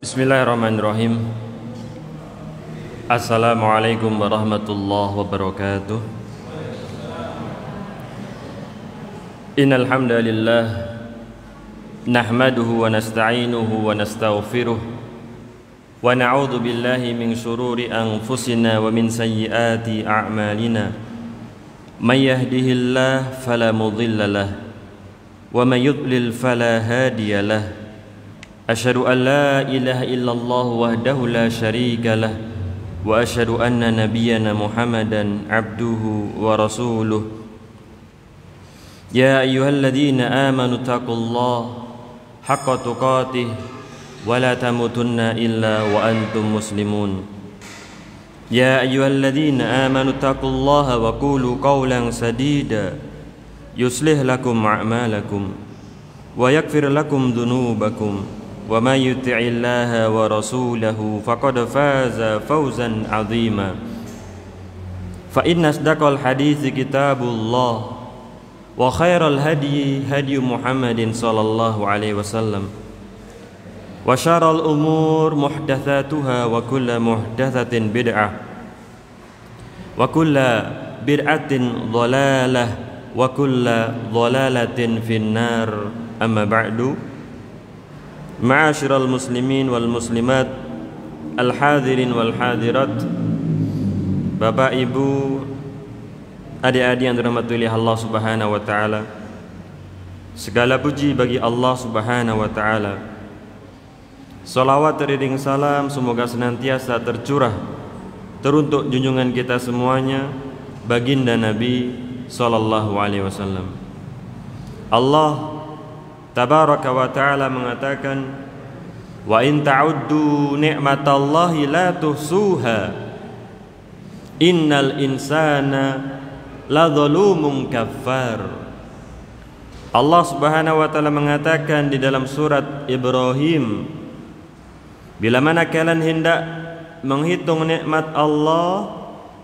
Bismillahirrahmanirrahim. Assalamualaikum warahmatullahi wabarakatuh. Innal hamdalillah nahmaduhu wa nasta'inuhu wa nastaghfiruh wa na'udzu billahi min shururi anfusina wa min sayyiati a'malina. May yahdihillahu fala mudilla lahu wa may yudlil fala hadiya lahu. Asyhadu an la ilaha illallah wahdahu la syarika lah wa asyhadu anna nabiyyana Muhammadan abduhu wa rasuluh. Ya ayyuhalladzina amanu taqullaha haqqa tuqatih wa la tamutunna illa wa antum muslimun. Ya ayyuhalladzina amanu taqullaha wa qulu qawlan sadida yuslih lakum a'malakum wa yaghfir lakum dhunubakum. Wa may yuti'illaha wa rasulahu faqad faza fawzan 'azima. Fa inna asdaqal hadithi kitabullah wa khairal hadyi hadyu Muhammadin sallallahu alaihi wasallam wa syarrul umur muhdatsatuha wa kullu muhdatsatin bid'ah wa kullu bid'atin dhalalah wa kullu dhalalatin finnar. Amma ba'du. Ma'asyiral muslimin wal muslimat, al-hadirin wal hadirat, Bapak Ibu, adik-adik yang dirahmati oleh Allah Subhanahu wa taala. Segala puji bagi Allah Subhanahu wa taala. Salawat teriring salam semoga senantiasa tercurah teruntuk junjungan kita semuanya, baginda Nabi sallallahu alaihi wasallam. Allah Tabaraka wa ta'ala mengatakan, wa in ta'uddu ni'matallahi la tuhsuha innal insana la zalumun kaffar. Allah Subhanahu wa ta'ala mengatakan di dalam surat Ibrahim, bila mana kalian hendak menghitung nikmat Allah,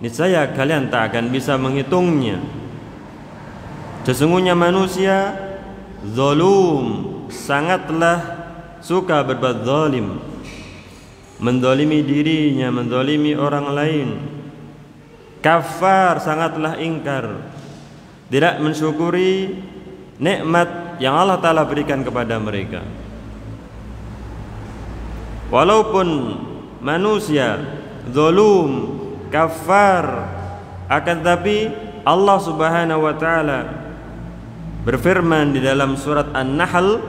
niscaya kalian tak akan bisa menghitungnya. Sesungguhnya manusia zalum, sangatlah suka berbuat zalim, mendolimi dirinya, mendolimi orang lain. Kafar, sangatlah ingkar, tidak mensyukuri nikmat yang Allah Ta'ala berikan kepada mereka. Walaupun manusia zalum, kafar, akan tapi Allah Subhanahu wa Ta'ala berfirman di dalam surat An-Nahl,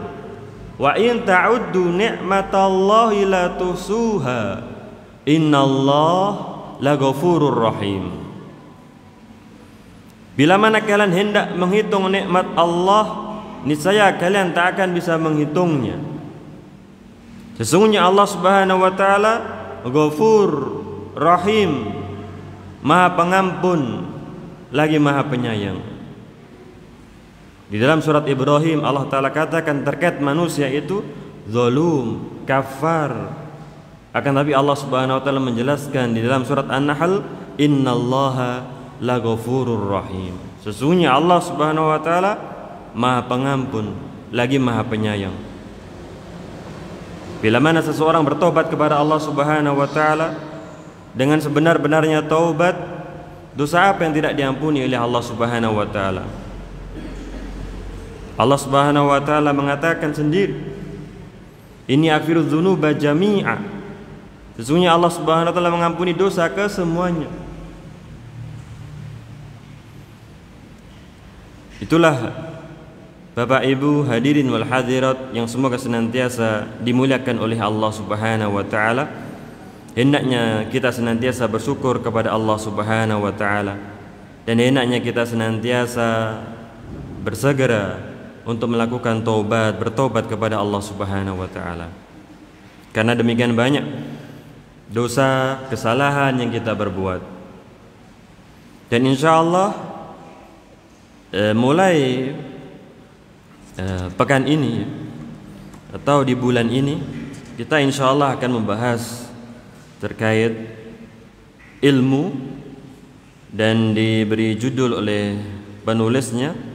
wa in ta'uddu ni'matallahi la tuhsuha innallaha laghafurur rahim. Bila mana kalian hendak menghitung nikmat Allah, niscaya kalian tak akan bisa menghitungnya. Sesungguhnya Allah Subhanahu wa taala Ghafur Rahim, Maha Pengampun lagi Maha Penyayang. Di dalam surat Ibrahim Allah Ta'ala katakan terkait manusia itu zalum, kafar. Akan tapi Allah Subhanahu wa taala menjelaskan di dalam surat An-Nahl, innallaha laghafurur rahim. Sesungguhnya Allah Subhanahu wa taala Maha Pengampun lagi Maha Penyayang. Bila mana seseorang bertobat kepada Allah Subhanahu wa taala dengan sebenar-benarnya taubat, dosa apa yang tidak diampuni oleh Allah Subhanahu wa taala? Allah Subhanahu wa taala mengatakan sendiri, inni aghfiru dzunuba jami'a. Sesungguhnya Allah Subhanahu wa taala mengampuni dosa kesemuanya. Itulah Bapak Ibu hadirin wal hadirat yang semoga senantiasa dimuliakan oleh Allah Subhanahu wa taala. Hendaknya kita senantiasa bersyukur kepada Allah Subhanahu wa taala, dan hendaknya kita senantiasa bersegera untuk melakukan taubat, bertobat kepada Allah Subhanahu wa taala. Karena demikian banyak dosa, kesalahan yang kita berbuat. Dan insyaallah mulai pekan ini atau di bulan ini kita insyaallah akan membahas terkait ilmu, dan diberi judul oleh penulisnya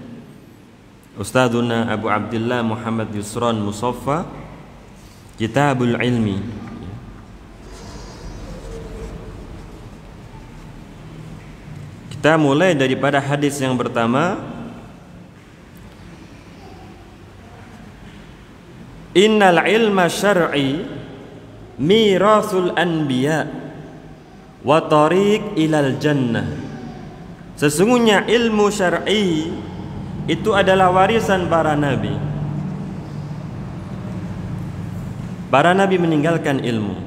Ustadzuna Abu Abdullah Muhammad Yusron Musaffa, Kitabul Ilmi, Kita mulai daripada hadis yang pertama. Innal ilma syar'i mirasul anbiya wa tariq ilal jannah. Sesungguhnya ilmu syar'i itu adalah warisan para nabi. Para nabi meninggalkan ilmu,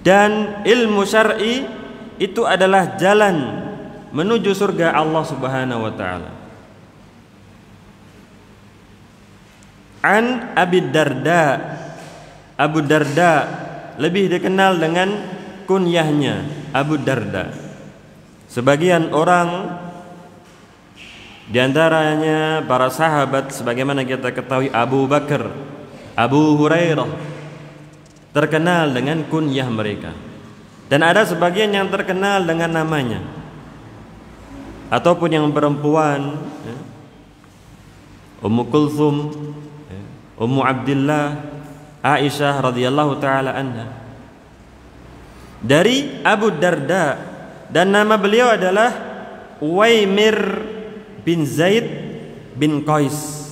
dan ilmu syar'i itu adalah jalan menuju surga Allah Subhanahu wa taala. An Abi Darda, Abu Darda lebih dikenal dengan kunyahnya Abu Darda. Sebagian orang di antaranya para sahabat sebagaimana kita ketahui Abu Bakar, Abu Hurairah terkenal dengan kunyah mereka. Dan ada sebagian yang terkenal dengan namanya. Ataupun yang perempuan, Ummu Kulthum, Ummu Abdillah, Aisyah radhiyallahu taala anha. Dari Abu Darda, dan nama beliau adalah Uwaimir bin Zaid bin Qais.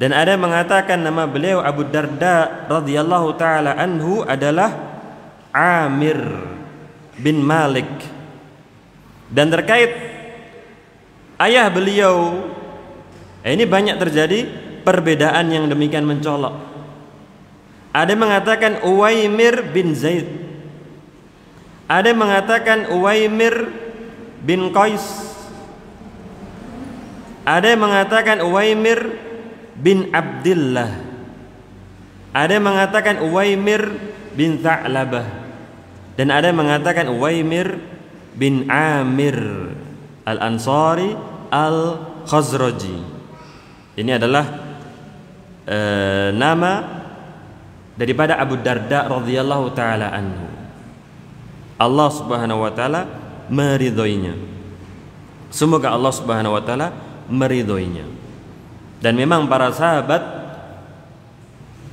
Dan ada yang mengatakan nama beliau Abu Darda radhiyallahu taala anhu adalah Amir bin Malik. Dan terkait ayah beliau, ini banyak terjadi perbedaan yang demikian mencolok. Ada yang mengatakan Uwaimir bin Zaid, ada yang mengatakan Uwaimir bin Qais, ada yang mengatakan Uwaimir bin Abdillah, ada yang mengatakan Uwaimir bin Tha'labah, dan ada yang mengatakan Uwaimir bin Amir Al-Ansari Al-Khazraji. Ini adalah nama daripada Abu Darda radhiyallahu taala anhu. Allah Subhanahu wa taala meridhoinya. Semoga Allah Subhanahu wa taala meridhoinya. Dan memang para sahabat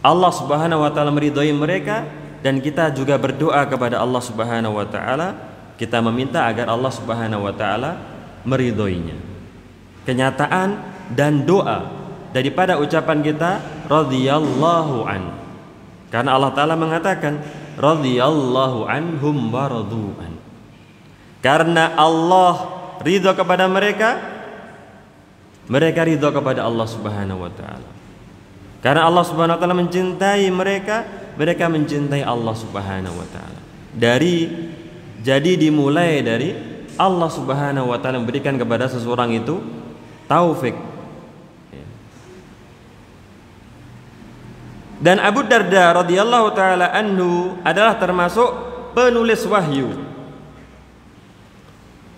Allah Subhanahu wa taala meridhoi mereka, dan kita juga berdoa kepada Allah Subhanahu wa taala, kita meminta agar Allah Subhanahu wa taala meridhoinya. Kenyataan dan doa daripada ucapan kita radhiyallahu an. Karena Allah taala mengatakan radhiyallahu anhum wa radu an. Karena Allah ridha kepada mereka, mereka ridha kepada Allah Subhanahu wa taala. Karena Allah Subhanahu wa taala mencintai mereka, mereka mencintai Allah Subhanahu wa taala. Jadi dimulai dari Allah Subhanahu wa taala memberikan kepada seseorang itu taufik. Dan Abu Darda radhiyallahu taala anhu adalah termasuk penulis wahyu.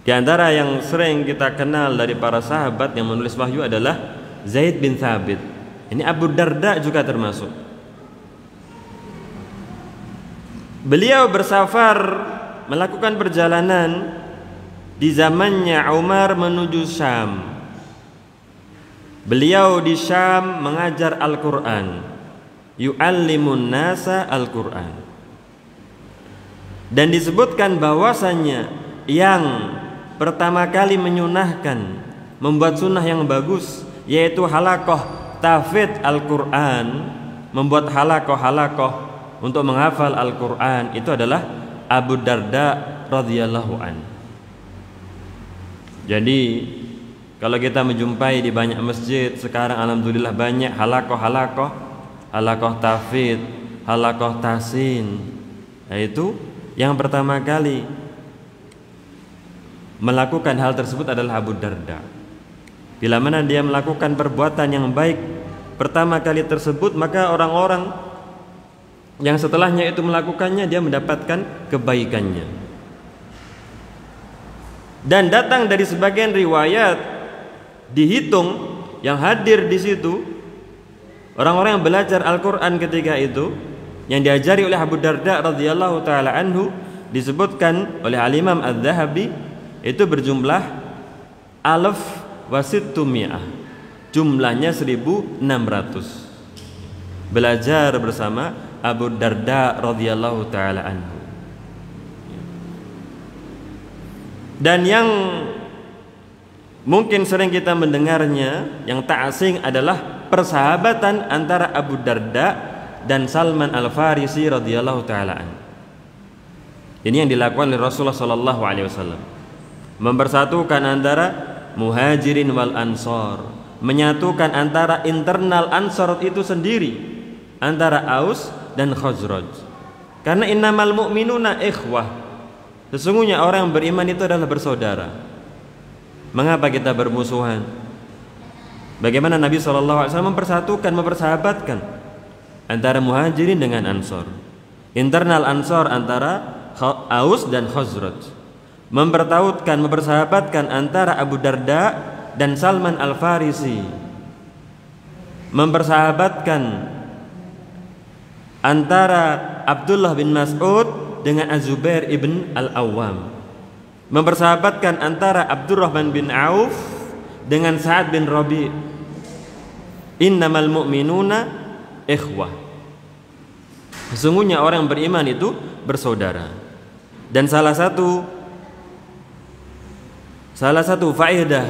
Di antara yang sering kita kenal dari para sahabat yang menulis wahyu adalah Zaid bin Thabit. Ini Abu Darda juga termasuk. Beliau bersafar melakukan perjalanan di zamannya Umar menuju Syam. Beliau di Syam mengajar Al-Quran, yu'allimun nasa Al-Quran. Dan disebutkan bahwasannya yang pertama kali menyunahkan, membuat sunnah yang bagus, yaitu halakoh tahfidz Al-Quran, membuat halakoh untuk menghafal Al-Quran, itu adalah Abu Darda radhiyallahu an. Jadi kalau kita menjumpai di banyak masjid sekarang, alhamdulillah banyak halakoh tahfidz, halakoh tahsin. Yaitu yang pertama kali melakukan hal tersebut adalah Abu Darda. Bila mana dia melakukan perbuatan yang baik pertama kali tersebut, maka orang-orang yang setelahnya itu melakukannya, dia mendapatkan kebaikannya. Dan datang dari sebagian riwayat, dihitung yang hadir di situ orang-orang yang belajar Al-Quran ketika itu, yang diajari oleh Abu Darda radhiyallahu taala anhu, disebutkan oleh Al-Imam Adz-Dzahabi, itu berjumlah alaf wasittumiyah, jumlahnya 1600. Belajar bersama Abu Darda radhiyallahu taala anhu. Dan yang mungkin sering kita mendengarnya, yang tak asing adalah persahabatan antara Abu Darda dan Salman Al-Farisi radhiyallahu taala anhu. Ini yang dilakukan oleh Rasulullah sallallahu alaihi wasallam. Mempersatukan antara Muhajirin wal Ansor, menyatukan antara internal Ansor itu sendiri, antara Aus dan Khazraj. Karena innamal mu'minuna ikhwah. Sesungguhnya orang yang beriman itu adalah bersaudara. Mengapa kita bermusuhan? Bagaimana Nabi SAW mempersatukan, mempersahabatkan antara Muhajirin dengan Ansor, internal Ansor antara Aus dan Khazraj, mempertautkan, mempersahabatkan antara Abu Darda dan Salman Al-Farisi, mempersahabatkan antara Abdullah bin Mas'ud dengan Az-Zubair ibn Al-Awwam, mempersahabatkan antara Abdurrahman bin Auf dengan Sa'ad bin Rabi'. Innamal mu'minuna ikhwah. Sesungguhnya orang yang beriman itu bersaudara. Dan salah satu faedah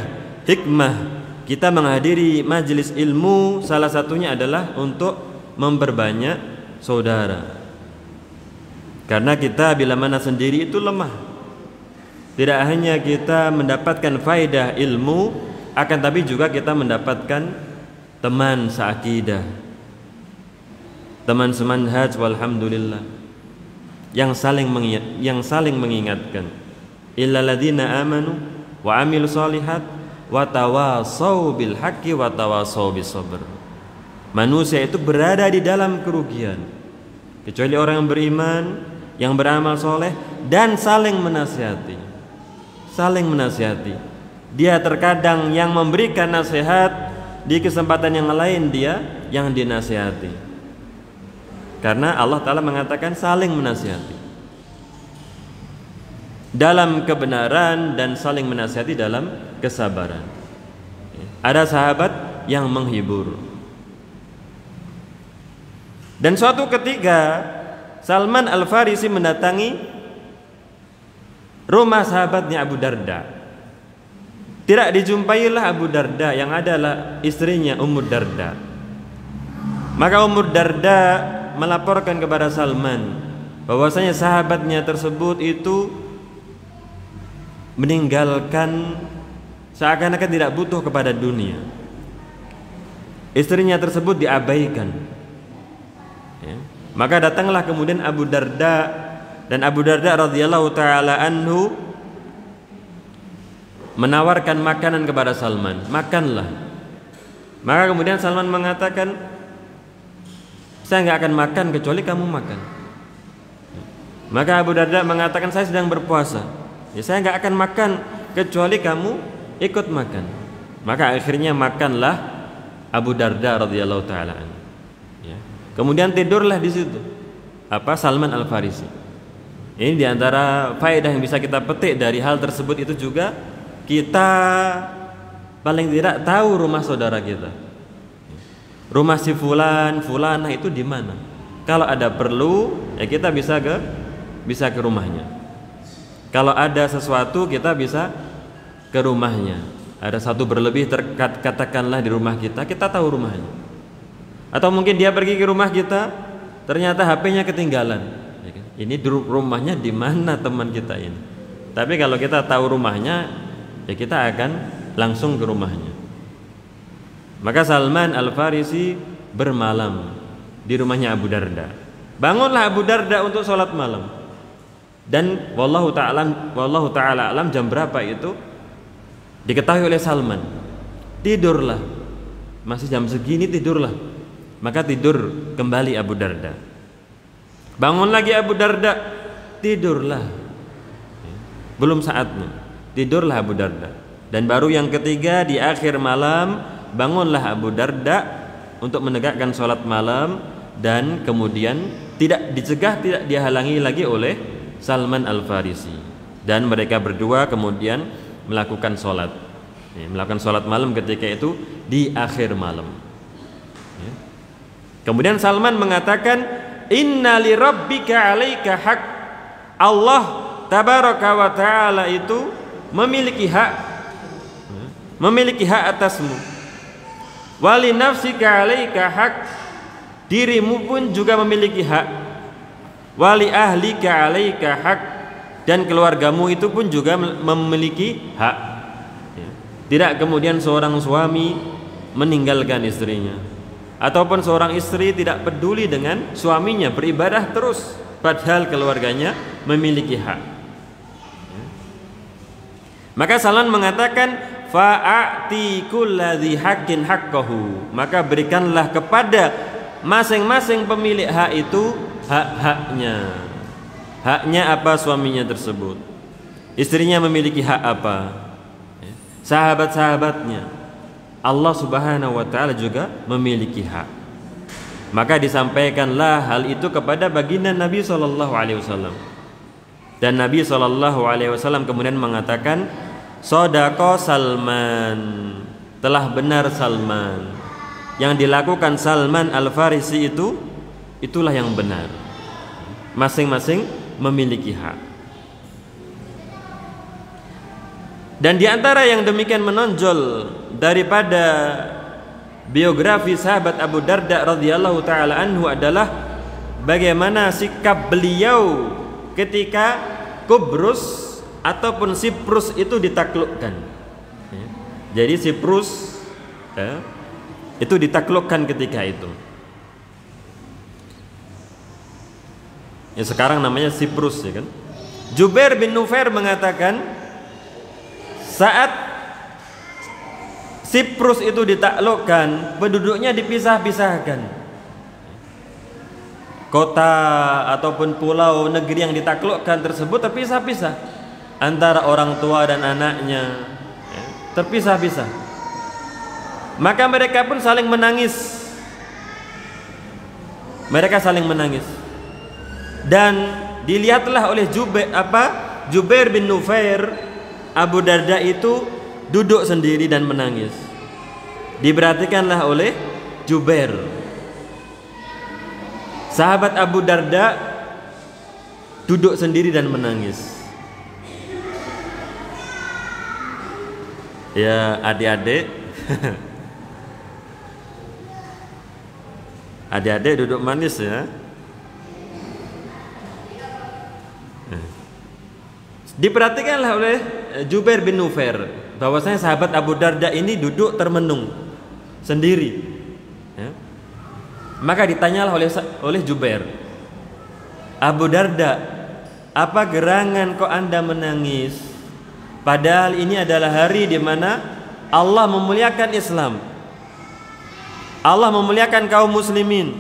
hikmah kita menghadiri majelis ilmu, salah satunya adalah untuk memperbanyak saudara. Karena kita bila mana sendiri itu lemah. Tidak hanya kita mendapatkan faedah ilmu, akan tapi juga kita mendapatkan teman seakidah, teman semanhaj, walhamdulillah, yang saling mengingatkan. Illal ladzina amanu wa amilu sholihat wa tawasau bil haqqi wa tawasau bis sabr. Manusia itu berada di dalam kerugian kecuali orang yang beriman, yang beramal soleh dan saling menasihati. Saling menasihati. Dia terkadang yang memberikan nasihat, di kesempatan yang lain dia yang dinasihati. Karena Allah Ta'ala mengatakan saling menasihati dalam kebenaran dan saling menasihati dalam kesabaran. Ada sahabat yang menghibur. Dan suatu ketika Salman Al-Farisi mendatangi rumah sahabatnya Abu Darda. Tidak dijumpailah Abu Darda, yang adalah istrinya Ummu Darda. Maka Ummu Darda melaporkan kepada Salman bahwasanya sahabatnya tersebut itu meninggalkan, seakan-akan tidak butuh kepada dunia. Istrinya tersebut diabaikan. Ya. Maka datanglah kemudian Abu Darda, dan Abu Darda radhiyallahu taala anhu menawarkan makanan kepada Salman, makanlah. Maka kemudian Salman mengatakan, saya nggak akan makan kecuali kamu makan. Maka Abu Darda mengatakan, saya sedang berpuasa, ya, saya nggak akan makan kecuali kamu ikut makan. Maka akhirnya makanlah Abu Darda radhiyallahu taala anhu. Kemudian tidurlah di situ Salman Al-Farisi. Ini diantara faedah yang bisa kita petik dari hal tersebut, itu juga kita paling tidak tahu rumah saudara kita. Rumah si fulanah itu di mana? Kalau ada perlu, ya kita bisa ke rumahnya. Kalau ada sesuatu kita bisa ke rumahnya. Ada satu berlebih katakanlah di rumah kita tahu rumahnya. Atau mungkin dia pergi ke rumah kita, ternyata HP-nya ketinggalan. Ini rumahnya di mana teman kita ini? Tapi kalau kita tahu rumahnya, ya kita akan langsung ke rumahnya. Maka Salman Al-Farisi bermalam di rumahnya Abu Darda. Bangunlah Abu Darda untuk sholat malam. Dan wallahu ta'ala alam jam berapa itu diketahui oleh Salman. Tidurlah. Masih jam segini tidurlah. Maka tidur kembali Abu Darda. Bangun lagi Abu Darda, tidurlah. Belum saatnya. Tidurlah Abu Darda. Dan baru yang ketiga di akhir malam, bangunlah Abu Darda untuk menegakkan sholat malam, dan kemudian tidak dicegah, tidak dihalangi lagi oleh Salman Al-Farisi. Dan mereka berdua kemudian melakukan sholat, melakukan sholat malam ketika itu di akhir malam. Kemudian Salman mengatakan, inna li rabbika alaika haq. Allah tabaraka wa ta'ala itu memiliki hak atasmu. Wali nafsika 'alaika hak, dirimu pun juga memiliki hak. Wali ahlika 'alaika hak, dan keluargamu itu pun juga memiliki hak. Tidak kemudian seorang suami meninggalkan istrinya, ataupun seorang istri tidak peduli dengan suaminya, beribadah terus padahal keluarganya memiliki hak. Maka Salman mengatakan, fa'ati kulladzi haqqin haqqahu, maka berikanlah kepada masing-masing pemilik hak itu hak-haknya. Haknya apa suaminya tersebut? Istrinya memiliki hak apa? Sahabat-sahabatnya, Allah Subhanahu wa taala juga memiliki hak. Maka disampaikanlah hal itu kepada baginda Nabi sallallahu alaihi wasallam. Dan Nabi sallallahu alaihi wasallam kemudian mengatakan, "Shadaqa Salman." Telah benar Salman. Yang dilakukan Salman Al-Farisi itulah yang benar. Masing-masing memiliki hak. Dan di antara yang demikian menonjol daripada biografi sahabat Abu Darda radhiyallahu taala anhu adalah bagaimana sikap beliau ketika Kubrus ataupun Siprus itu ditaklukkan. Jadi Siprus itu ditaklukkan ketika itu. Ya, sekarang namanya Siprus, ya kan? Jubair bin Nufair mengatakan, saat Siprus itu ditaklukkan, penduduknya dipisah-pisahkan. Kota ataupun pulau negeri yang ditaklukkan tersebut terpisah-pisah antara orang tua dan anaknya, terpisah-pisah. Maka mereka pun saling menangis. Mereka saling menangis. Dan dilihatlah oleh Jubair bin Nufair, Abu Darda itu duduk sendiri dan menangis. Diperhatikanlah oleh Jubair. Sahabat Abu Darda duduk sendiri dan menangis. Ya adik-adik, adik-adik duduk manis ya. Diperhatikanlah oleh Jubair bin Nufair bahwasanya sahabat Abu Darda ini duduk termenung sendiri, ya. Maka ditanyalah oleh Jubair, Abu Darda, apa gerangan kok Anda menangis? Padahal ini adalah hari di mana Allah memuliakan Islam, Allah memuliakan kaum muslimin,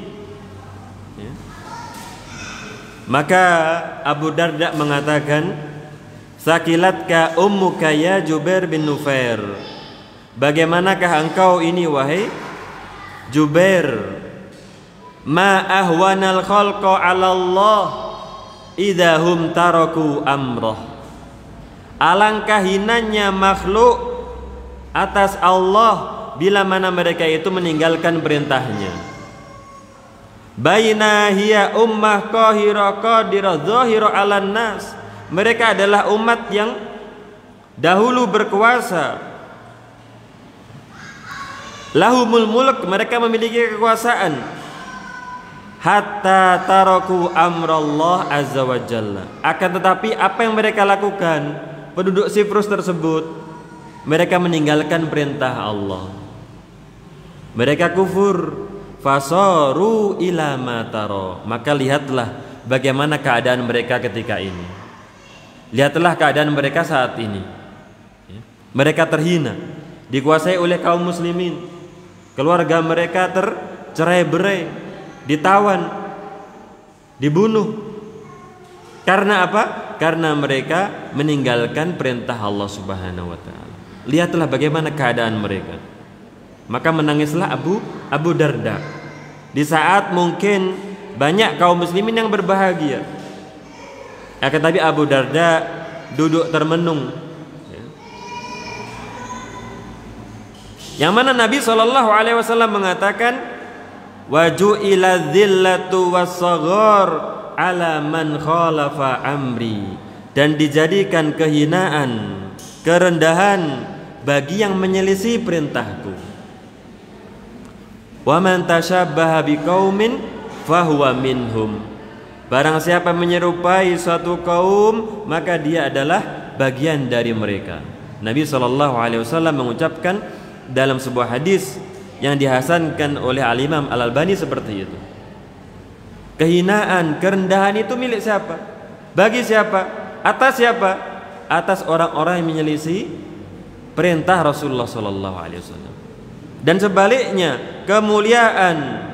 ya. Maka Abu Darda mengatakan, sakilatka ummuka ya Jubair bin Nufair, bagaimanakah engkau ini wahai Jubair? Ma ahwanal khalqa 'ala Allah idza hum taraku amrah. Alangkah hinanya makhluk atas Allah bila mana mereka itu meninggalkan perintahnya. Baina hiya ummah qahira qadira zahira 'alan nas. Mereka adalah umat yang dahulu berkuasa. Lahumul mulk, mereka memiliki kekuasaan. Hatta taraku amrallah azza wa jalla. Akan tetapi apa yang mereka lakukan, penduduk Siprus tersebut, mereka meninggalkan perintah Allah. Mereka kufur. Fasaru ila ma tara. Maka lihatlah bagaimana keadaan mereka ketika ini. Lihatlah keadaan mereka saat ini. Mereka terhina, dikuasai oleh kaum muslimin. Keluarga mereka tercerai-berai, ditawan, dibunuh. Karena apa? Karena mereka meninggalkan perintah Allah Subhanahu wa taala. Lihatlah bagaimana keadaan mereka. Maka menangislah Abu Darda. Di saat mungkin banyak kaum muslimin yang berbahagia, akan tapi Abu Darda duduk termenung. Yang mana Nabi SAW mengatakan, waju'ila dhillatu was-saghar ala man khalafa amri, dan dijadikan kehinaan kerendahan bagi yang menyelisih perintahku. Wa man tashabbaha biqaumin fahuwa minhum. Barang siapa menyerupai suatu kaum, maka dia adalah bagian dari mereka. Nabi SAW mengucapkan dalam sebuah hadis yang dihasankan oleh Al-Imam Al-Albani seperti itu. Kehinaan, kerendahan itu milik siapa? Bagi siapa? Atas siapa? Atas orang-orang yang menyelisih perintah Rasulullah SAW. Dan sebaliknya, kemuliaan,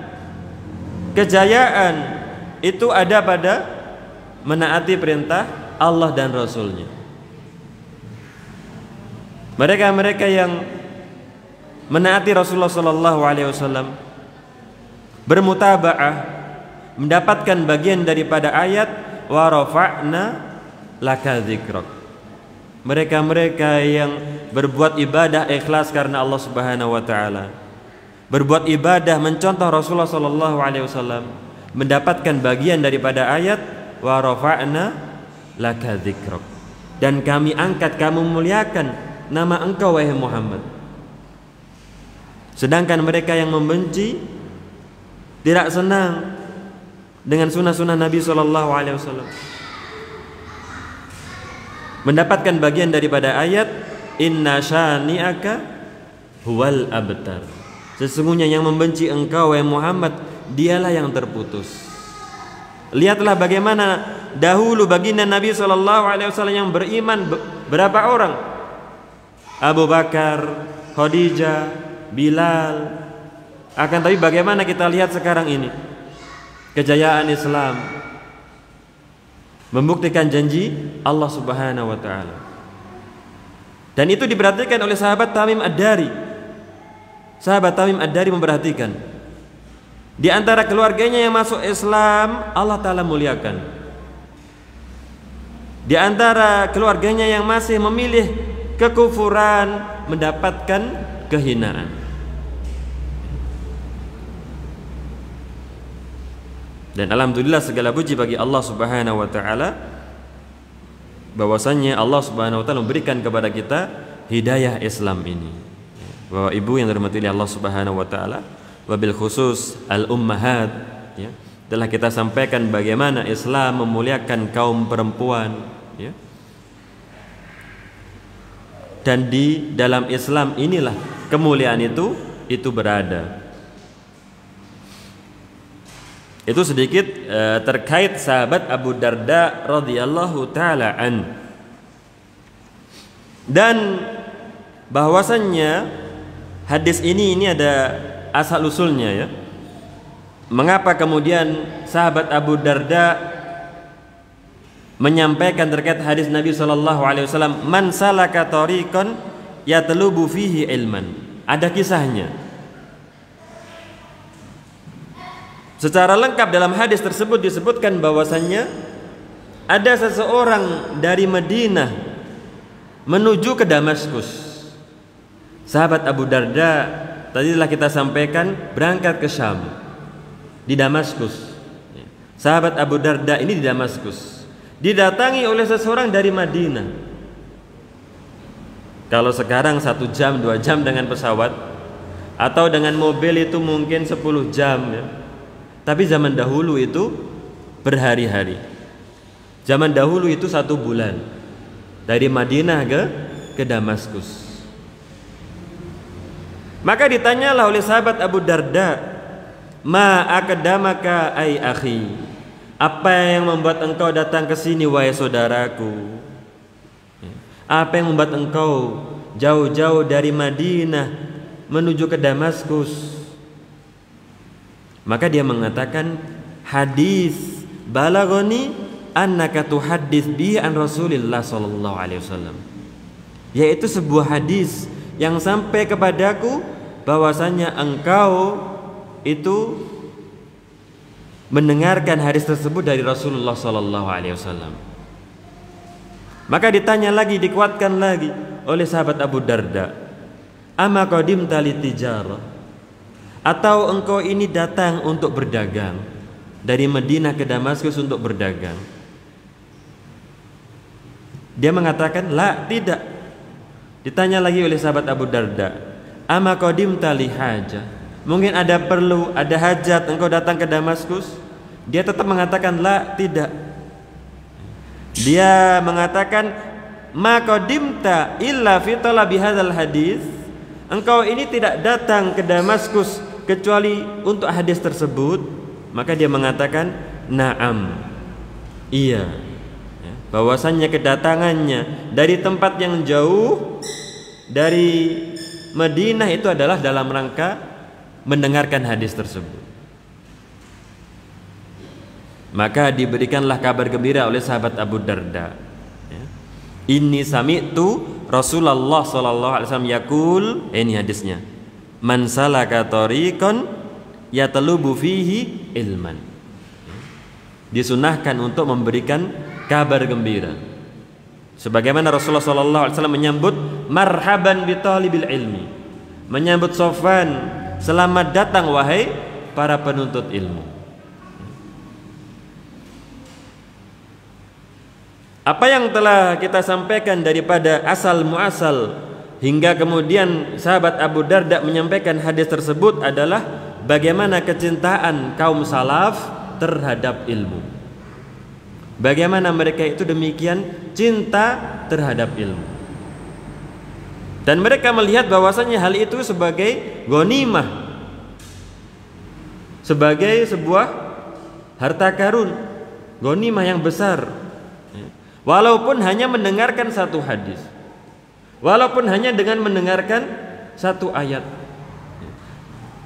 kejayaan itu ada pada menaati perintah Allah dan Rasulnya. Mereka-mereka yang menaati Rasulullah SAW, bermutaba'ah, mendapatkan bagian daripada ayat wa rafa'na laka dzikrak. Mereka-mereka yang berbuat ibadah ikhlas karena Allah Subhanahu wa taala, berbuat ibadah mencontoh Rasulullah SAW, mendapatkan bagian daripada ayat wa rafa'na laka dzikrak, dan kami angkat, kamu muliakan nama engkau wahai Muhammad. Sedangkan mereka yang membenci, tidak senang dengan sunnah-sunnah Nabi SAW, mendapatkan bagian daripada ayat inna syani'aka huwal abtar. Sesungguhnya yang membenci engkau wahai Muhammad, dialah yang terputus. Lihatlah bagaimana dahulu baginda Nabi SAW yang beriman berapa orang? Abu Bakar, Khadijah, Bilal. Akan tapi bagaimana kita lihat sekarang ini? Kejayaan Islam membuktikan janji Allah Subhanahu wa taala. Dan itu diperhatikan oleh sahabat Tamim Ad-Dari. Sahabat Tamim Ad-Dari memperhatikan, di antara keluarganya yang masuk Islam, Allah taala muliakan. Di antara keluarganya yang masih memilih kekufuran, mendapatkan kehinaan. Dan alhamdulillah segala puji bagi Allah Subhanahu wa taala, bahwasannya Allah Subhanahu wa taala memberikan kepada kita hidayah Islam ini. Bapak Ibu yang dirahmati Allah Subhanahu wa taala, wabil khusus al-ummahat, ya, telah kita sampaikan bagaimana Islam memuliakan kaum perempuan, ya. Dan di dalam Islam inilah kemuliaan itu berada. Itu sedikit terkait sahabat Abu Darda radhiyallahu taala an. Dan bahwasannya hadis ini ada asal usulnya, ya. Mengapa kemudian sahabat Abu Darda menyampaikan terkait hadis Nabi SAW, man salaka tariqan yatlubu fihi ilman. Ada kisahnya. Secara lengkap dalam hadis tersebut disebutkan bahwasannya ada seseorang dari Madinah menuju ke Damaskus. Sahabat Abu Darda tadi telah kita sampaikan berangkat ke Syam, di Damaskus. Sahabat Abu Darda ini di Damaskus didatangi oleh seseorang dari Madinah. Kalau sekarang 1 jam 2 jam dengan pesawat, atau dengan mobil itu mungkin 10 jam, ya. Tapi zaman dahulu itu berhari-hari. Zaman dahulu itu 1 bulan dari Madinah ke Damaskus. Maka ditanyalah oleh sahabat Abu Darda, ma akdamaka ai akhi, apa yang membuat engkau datang ke sini wahai saudaraku? Apa yang membuat engkau jauh-jauh dari Madinah menuju ke Damaskus? Maka dia mengatakan, hadis balagoni annaka tuhaddits bi an Rasulillah sallallahu alaihi wasallam, yaitu sebuah hadis yang sampai kepadaku bahwasanya engkau itu mendengarkan hadis tersebut dari Rasulullah sallallahu alaihi wasallam. Maka ditanya lagi, dikuatkan lagi oleh sahabat Abu Darda, ama qadimta litijarah, atau engkau ini datang untuk berdagang dari Madinah ke Damaskus untuk berdagang? Dia mengatakan, la, tidak. Ditanya lagi oleh sahabat Abu Darda, ama qadimta li haja, mungkin ada perlu, ada hajat engkau datang ke Damaskus? Dia tetap mengatakan la, tidak. Dia mengatakan ma qadimta illa fi talabi hadzal hadis, engkau ini tidak datang ke Damaskus kecuali untuk hadis tersebut. Maka dia mengatakan na'am, iya, bahwasannya kedatangannya dari tempat yang jauh dari Madinah itu adalah dalam rangka mendengarkan hadis tersebut. Maka diberikanlah kabar gembira oleh sahabat Abu Darda, inni sami'tu Rasulullah sallallahu alaihi wasallam yaqul, ini hadisnya, man salaka tariqan yatlubu fihi ilman. Disunahkan untuk memberikan kabar gembira, sebagaimana Rasulullah SAW menyambut marhaban bi talibil ilmi, menyambut Sofwan, selamat datang wahai para penuntut ilmu. Apa yang telah kita sampaikan daripada asal muasal hingga kemudian sahabat Abu Darda menyampaikan hadis tersebut adalah bagaimana kecintaan kaum salaf terhadap ilmu. Bagaimana mereka itu demikian cinta terhadap ilmu. Dan mereka melihat bahwasanya hal itu sebagai ghanimah, sebagai sebuah harta karun, ghanimah yang besar. Walaupun hanya mendengarkan satu hadis, walaupun hanya dengan mendengarkan satu ayat,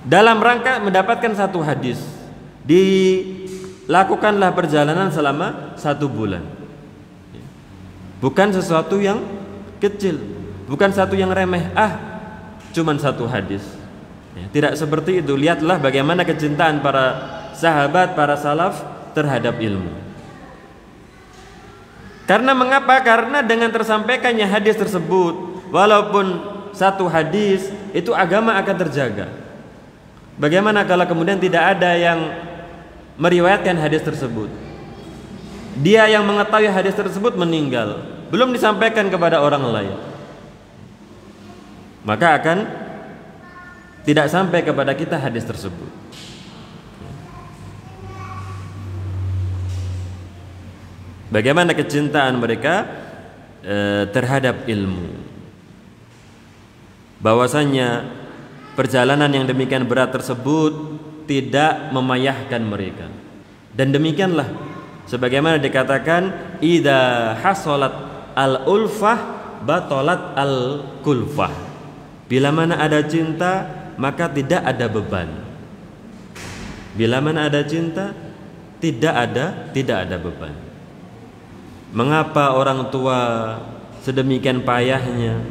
dalam rangka mendapatkan satu hadis, dilakukanlah perjalanan selama 1 bulan. Bukan sesuatu yang kecil, bukan satu yang remeh, cuman satu hadis. Tidak seperti itu. Lihatlah bagaimana kecintaan para sahabat, para salaf terhadap ilmu. Karena mengapa? Karena dengan tersampaikannya hadis tersebut, walaupun satu hadis, itu agama akan terjaga. Bagaimana kalau kemudian tidak ada yang meriwayatkan hadis tersebut? Dia yang mengetahui hadis tersebut meninggal, belum disampaikan kepada orang lain, maka akan tidak sampai kepada kita hadis tersebut. Bagaimana kecintaan mereka terhadap ilmu, bahwasanya perjalanan yang demikian berat tersebut tidak memayahkan mereka. Dan demikianlah sebagaimana dikatakan, idza hasalat al-ulfah batalat al-kulfah. Bila mana ada cinta, maka tidak ada beban. Bila mana ada cinta, tidak ada beban. Mengapa orang tua sedemikian payahnya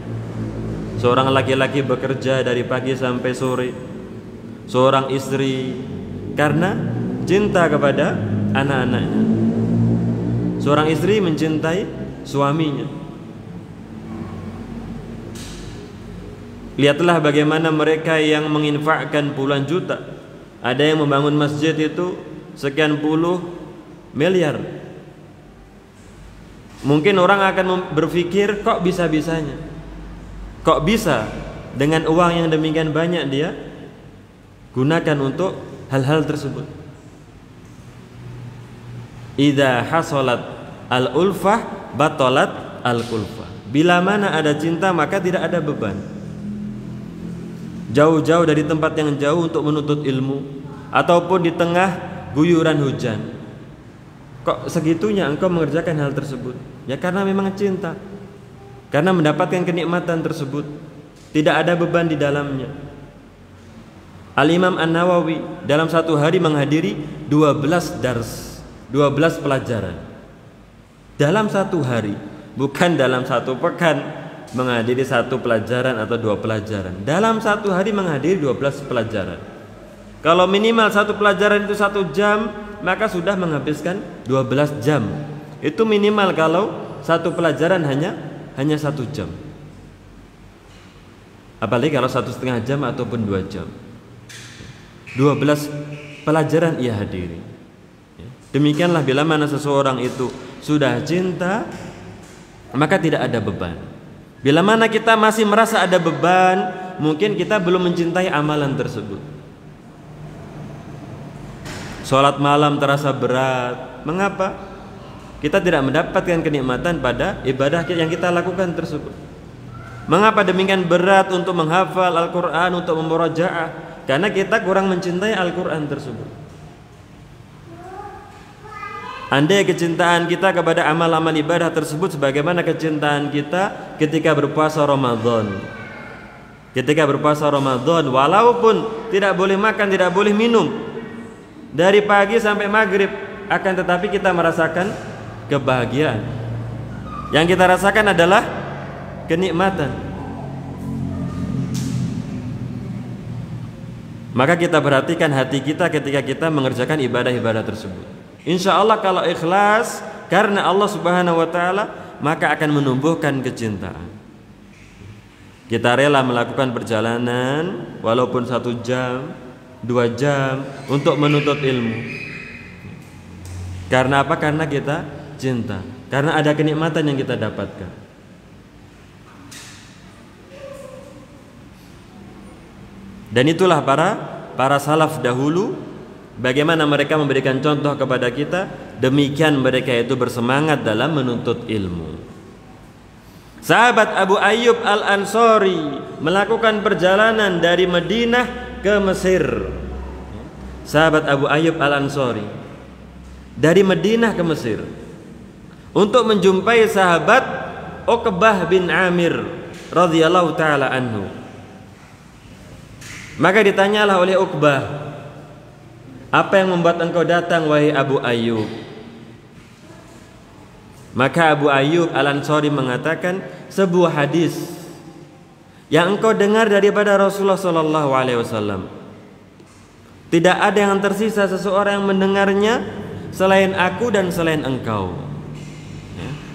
seorang laki-laki bekerja dari pagi sampai sore, seorang istri karena cinta kepada anak-anaknya, seorang istri mencintai suaminya. Lihatlah bagaimana mereka yang menginfakkan puluhan juta. Ada yang membangun masjid itu sekian puluh miliar. Mungkin orang akan berpikir, kok bisa-bisanya, kok bisa dengan uang yang demikian banyak dia gunakan untuk hal-hal tersebut. Idza hasalat al-ulfah batalat al-kulfah. Bila mana ada cinta, maka tidak ada beban. Jauh-jauh dari tempat yang jauh untuk menuntut ilmu, ataupun di tengah guyuran hujan, kok segitunya engkau mengerjakan hal tersebut? Ya karena memang cinta, karena mendapatkan kenikmatan tersebut, tidak ada beban di dalamnya. Al-Imam An-Nawawi dalam satu hari menghadiri 12 dars, 12 pelajaran dalam satu hari, bukan dalam satu pekan menghadiri satu pelajaran atau 2 pelajaran. Dalam satu hari menghadiri 12 pelajaran. Kalau minimal satu pelajaran itu 1 jam, maka sudah menghabiskan 12 jam. Itu minimal kalau satu pelajaran hanya 1 jam. Apalagi kalau 1,5 jam ataupun 2 jam. 12 pelajaran ia hadiri. Demikianlah bila mana seseorang itu sudah cinta, maka tidak ada beban. Bila mana kita masih merasa ada beban, mungkin kita belum mencintai amalan tersebut. Sholat malam terasa berat. Mengapa? Kita tidak mendapatkan kenikmatan pada ibadah yang kita lakukan tersebut. Mengapa demikian berat untuk menghafal Al-Quran, untuk memurajaah? Karena kita kurang mencintai Al-Quran tersebut. Andai kecintaan kita kepada amal-amal ibadah tersebut sebagaimana kecintaan kita ketika berpuasa Ramadan. Ketika berpuasa Ramadan, walaupun tidak boleh makan, tidak boleh minum dari pagi sampai maghrib, akan tetapi kita merasakan kebahagiaan. Yang kita rasakan adalah kenikmatan. Maka kita perhatikan hati kita ketika kita mengerjakan ibadah-ibadah tersebut. Insya Allah kalau ikhlas karena Allah Subhanahu wa Ta'ala, maka akan menumbuhkan kecintaan. Kita rela melakukan perjalanan walaupun 1 jam, 2 jam untuk menuntut ilmu. Karena apa? Karena kita cinta. Karena ada kenikmatan yang kita dapatkan. Dan itulah para salaf dahulu, bagaimana mereka memberikan contoh kepada kita, demikian mereka itu bersemangat dalam menuntut ilmu. Sahabat Abu Ayyub Al-Ansari melakukan perjalanan dari Madinah ke Mesir. Sahabat Abu Ayyub Al-Ansari dari Madinah ke Mesir untuk menjumpai sahabat Uqbah bin Amir radhiyallahu taala anhu. Maka ditanyalah oleh Uqbah, apa yang membuat engkau datang wahai Abu Ayyub? Maka Abu Ayyub Al-Ansari mengatakan, sebuah hadis yang engkau dengar daripada Rasulullah sallallahu alaihi wasallam. Tidak ada yang tersisa seseorang yang mendengarnya selain aku dan selain engkau.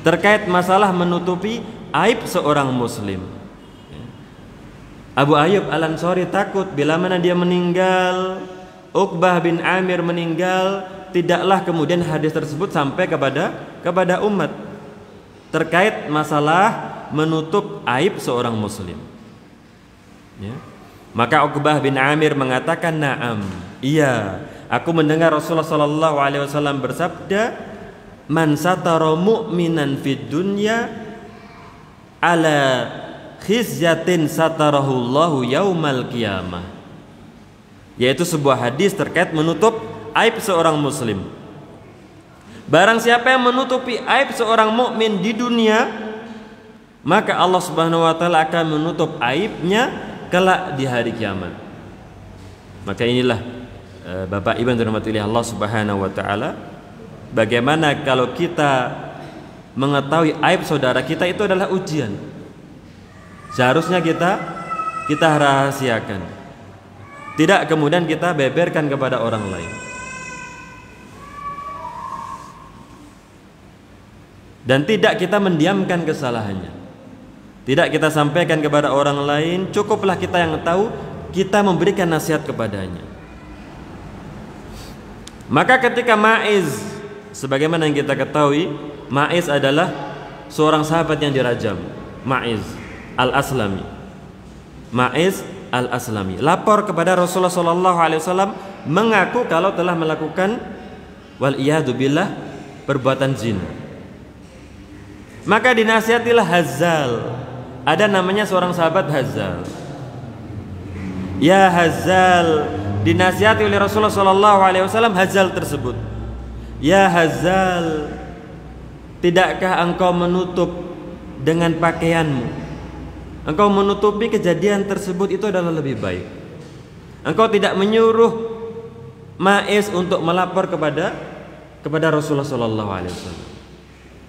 Terkait masalah menutupi aib seorang muslim. Abu Ayyub Al-Ansari takut bila mana dia meninggal, Uqbah bin Amir meninggal, tidaklah kemudian hadis tersebut sampai kepada umat terkait masalah menutup aib seorang muslim. Ya. Maka Uqbah bin Amir mengatakan, "Na'am, iya, aku mendengar Rasulullah sallallahu alaihi wasallam bersabda, man satara mu'minan fid dunya ala khizyatin satarahullahu yaumal qiyamah." Yaitu sebuah hadis terkait menutup aib seorang muslim. Barang siapa yang menutupi aib seorang mukmin di dunia, maka Allah Subhanahu wa taala akan menutup aibnya kelak di hari kiamat. Maka inilah Bapak Ibu yang dirahmati Allah Subhanahu wa taala, bagaimana kalau kita mengetahui aib saudara kita itu adalah ujian. Seharusnya kita rahasiakan. Tidak kemudian kita beberkan kepada orang lain. Dan tidak kita mendiamkan kesalahannya. Tidak kita sampaikan kepada orang lain, cukuplah kita yang tahu, kita memberikan nasihat kepadanya. Maka ketika Ma'iz, sebagaimana yang kita ketahui, Ma'iz adalah seorang sahabat yang dirajam. Ma'iz Al-Aslami. Ma'iz Al-Aslami lapor kepada Rasulullah SAW, mengaku kalau telah melakukan wal-iyadu billah perbuatan zina. Maka dinasihatilah Hazzal. Ada namanya seorang sahabat Hazzal. Ya Hazzal, dinasihati oleh Rasulullah SAW Hazzal tersebut. Ya Hazzal, tidakkah engkau menutup dengan pakaianmu? Engkau menutupi kejadian tersebut itu adalah lebih baik. Engkau tidak menyuruh Ma'iz untuk melapor kepada Rasulullah SAW.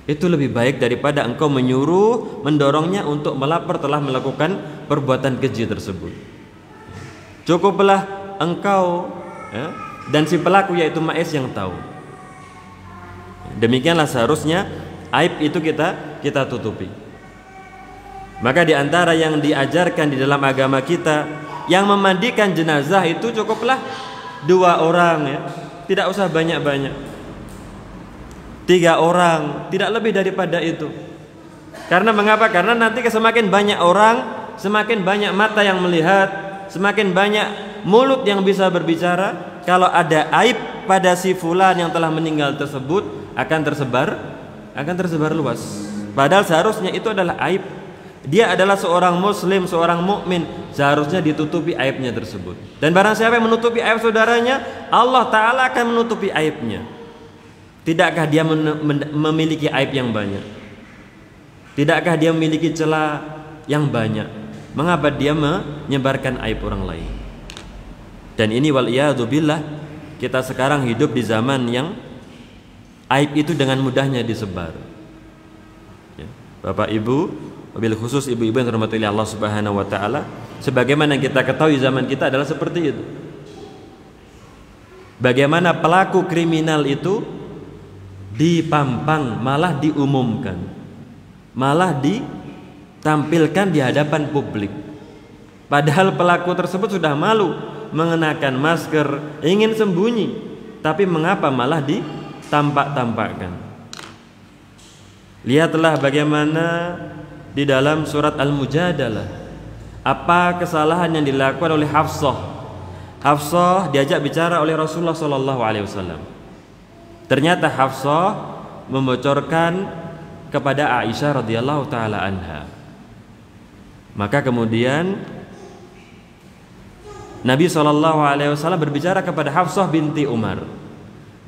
Itu lebih baik daripada engkau menyuruh, mendorongnya untuk melapor telah melakukan perbuatan keji tersebut. Cukuplah engkau dan si pelaku yaitu Ma'iz yang tahu. Demikianlah seharusnya aib itu kita tutupi. Maka di antara yang diajarkan di dalam agama kita, yang memandikan jenazah itu cukuplah 2 orang, ya. Tidak usah banyak-banyak. 3 orang, tidak lebih daripada itu. Karena mengapa? Karena nanti semakin banyak orang, semakin banyak mata yang melihat, semakin banyak mulut yang bisa berbicara. Kalau ada aib pada si fulan yang telah meninggal tersebut, akan tersebar luas. Padahal seharusnya itu adalah aib. Dia adalah seorang muslim, seorang mukmin, seharusnya ditutupi aibnya tersebut. Dan barang siapa yang menutupi aib saudaranya, Allah Ta'ala akan menutupi aibnya. Tidakkah dia memiliki aib yang banyak? Tidakkah dia memiliki celah yang banyak? Mengapa dia menyebarkan aib orang lain? Dan ini wal'iyadzubillah, kita sekarang hidup di zaman yang aib itu dengan mudahnya disebar. Ya, Bapak Ibu, wabil khusus ibu-ibu yang dirahmati Allah Subhanahu wa taala, sebagaimana kita ketahui zaman kita adalah seperti itu. Bagaimana pelaku kriminal itu dipampang, malah diumumkan, malah ditampilkan di hadapan publik. Padahal pelaku tersebut sudah malu mengenakan masker, ingin sembunyi, tapi mengapa malah tampak-tampakkan. Lihatlah bagaimana di dalam surat Al-Mujadalah, apa kesalahan yang dilakukan oleh Hafsah. Hafsah diajak bicara oleh Rasulullah SAW. Ternyata Hafsah membocorkan kepada Aisyah radhiyallahu taala anha. Maka kemudian Nabi SAW berbicara kepada Hafsah binti Umar,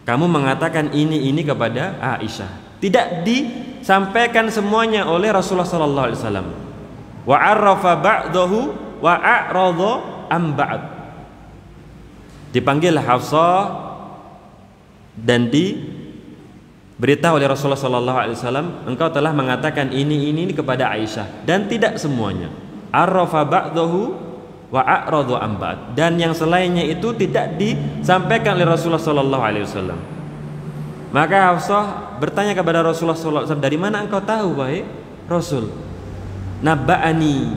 kamu mengatakan ini kepada Aisyah. Tidak disampaikan semuanya oleh Rasulullah SAW. Wa arrafa ba'dahu wa a'radha am ba'd. Dipanggil Hafsah dan diberitahu oleh Rasulullah SAW, engkau telah mengatakan ini kepada Aisyah, dan tidak semuanya. Arrafa ba'dahu wa a'radha am ba'd. Dan yang selainnya itu tidak disampaikan oleh Rasulullah SAW. Maka Hafsah bertanya kepada Rasulullah SAW, dari mana engkau tahu wahai Rasul? Nabba'ani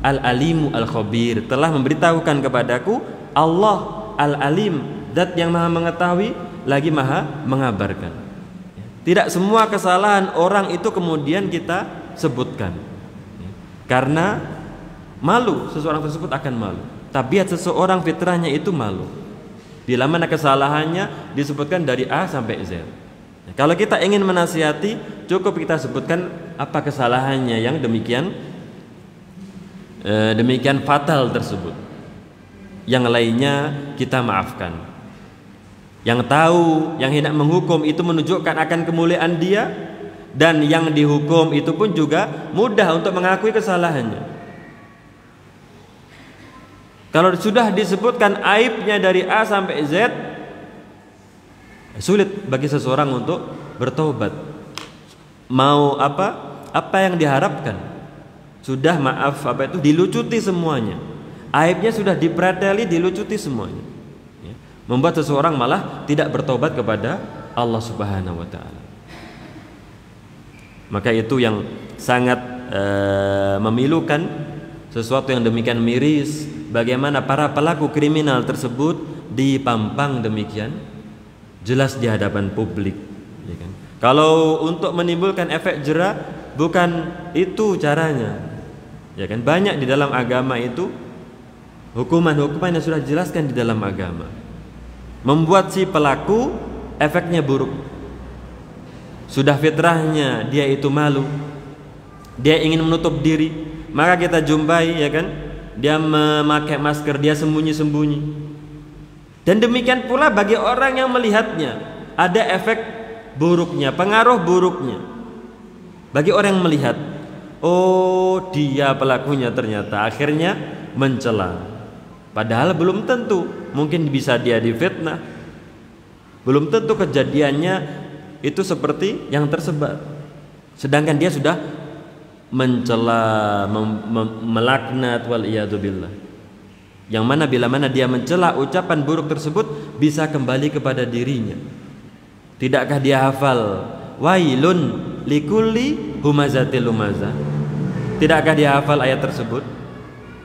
al-alimu al-khabir, telah memberitahukan kepadaku Allah al-alim, zat yang maha mengetahui lagi maha mengabarkan. Tidak semua kesalahan orang itu kemudian kita sebutkan, karena malu, seseorang tersebut akan malu. Tabiat seseorang fitrahnya itu malu. Bila mana kesalahannya disebutkan dari A sampai Z. Kalau kita ingin menasihati, cukup kita sebutkan apa kesalahannya yang demikian fatal tersebut. Yang lainnya kita maafkan. Yang tahu, yang hendak menghukum itu menunjukkan akan kemuliaan dia, dan yang dihukum itu pun juga mudah untuk mengakui kesalahannya. Kalau sudah disebutkan aibnya dari A sampai Z, sulit bagi seseorang untuk bertobat. Mau apa yang diharapkan? Sudah dilucuti semuanya. Aibnya sudah dipreteli, dilucuti semuanya. Membuat seseorang malah tidak bertobat kepada Allah Subhanahu wa taala. Maka itu yang sangat memilukan, sesuatu yang demikian miris, bagaimana para pelaku kriminal tersebut dipampang demikian jelas di hadapan publik, ya kan? Kalau untuk menimbulkan efek jera, bukan itu caranya, ya kan? Banyak di dalam agama itu hukuman-hukuman yang sudah dijelaskan di dalam agama, membuat si pelaku efeknya buruk. Sudah fitrahnya dia itu malu, dia ingin menutup diri, maka kita jumpai, ya kan, dia memakai masker, dia sembunyi-sembunyi. Dan demikian pula bagi orang yang melihatnya, ada efek buruknya, pengaruh buruknya. Bagi orang yang melihat, oh dia pelakunya, ternyata akhirnya mencela. Padahal belum tentu, mungkin bisa dia difitnah. Belum tentu kejadiannya itu seperti yang tersebar. Sedangkan dia sudah mencela, melaknat, wal iyadzubillah. Yang mana bila mana dia mencela, ucapan buruk tersebut bisa kembali kepada dirinya. Tidakkah dia hafal wailun likulli humazatil lumazah? Tidakkah dia hafal ayat tersebut?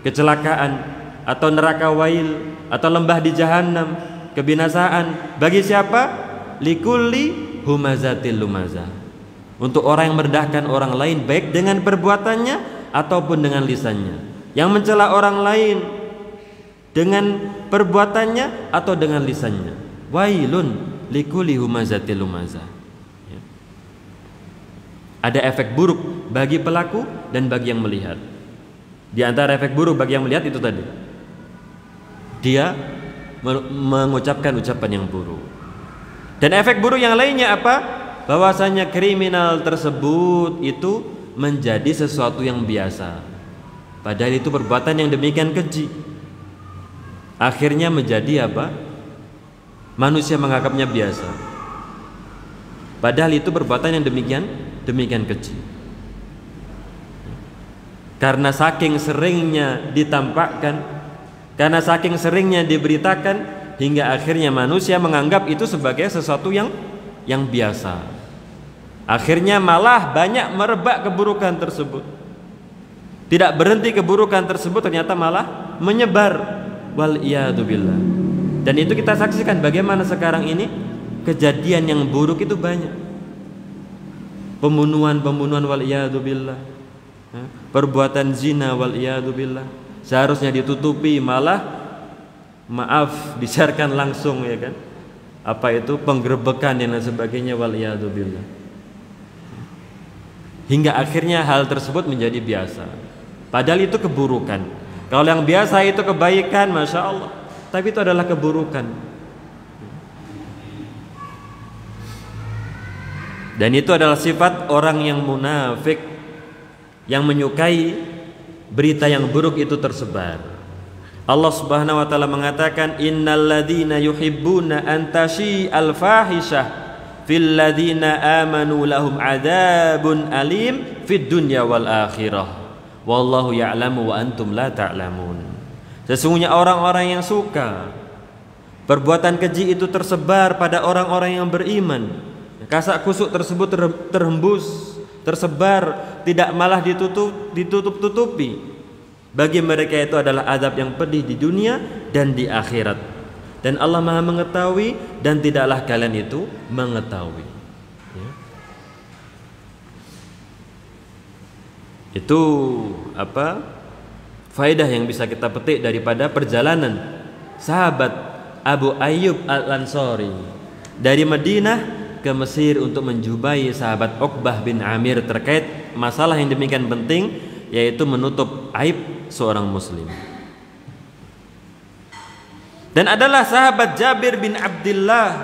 Kecelakaan atau neraka wail atau lembah di jahanam, kebinasaan bagi siapa? Likulli humazatil lumazah, untuk orang yang merendahkan orang lain baik dengan perbuatannya ataupun dengan lisannya, yang mencela orang lain dengan perbuatannya atau dengan lisannya. Wailun likulli humazatil lumazah. Ya. Ada efek buruk bagi pelaku dan bagi yang melihat. Di antara efek buruk bagi yang melihat itu tadi, dia mengucapkan ucapan yang buruk. Dan efek buruk yang lainnya apa? Bahwasanya kriminal tersebut itu menjadi sesuatu yang biasa, padahal itu perbuatan yang demikian keji. Akhirnya menjadi apa? Manusia menganggapnya biasa, padahal itu perbuatan yang demikian keji. Karena saking seringnya ditampakkan, karena saking seringnya diberitakan, hingga akhirnya manusia menganggap itu sebagai sesuatu yang biasa. Akhirnya malah banyak merebak keburukan tersebut. Tidak berhenti keburukan tersebut, ternyata malah menyebar. Wal iyadu billah. Dan itu kita saksikan bagaimana sekarang ini kejadian yang buruk itu banyak. Pembunuhan wal iyadu billah. Perbuatan zina wal iyadu billah. Seharusnya ditutupi, malah maaf disiarkan langsung, ya kan? Apa itu penggerebekan dan sebagainya wal iyadu billah. Hingga akhirnya hal tersebut menjadi biasa, padahal itu keburukan. Kalau yang biasa itu kebaikan, masya Allah, tapi itu adalah keburukan. Dan itu adalah sifat orang yang munafik, yang menyukai berita yang buruk itu tersebar. Allah Subhanahu wa taala mengatakan, innalladzina yuhibbuna an tashi'al fahishah fil ladzina amanu lahum adzabun alim fid dunya wal akhirah wallahu ya'lamu wa antum la ta'lamun. Sesungguhnya orang-orang yang suka perbuatan keji itu tersebar pada orang-orang yang beriman, kasak kusuk tersebut terhembus, tersebar, tidak malah ditutup-tutupi, bagi mereka itu adalah azab yang pedih di dunia dan di akhirat. Dan Allah Maha mengetahui dan tidaklah kalian itu mengetahui. Ya. Itu apa? Faedah yang bisa kita petik daripada perjalanan sahabat Abu Ayyub Al-Ansari dari Madinah ke Mesir untuk menjumpai sahabat Uqbah bin Amir terkait masalah yang demikian penting, yaitu menutup aib seorang muslim. Dan adalah sahabat Jabir bin Abdullah,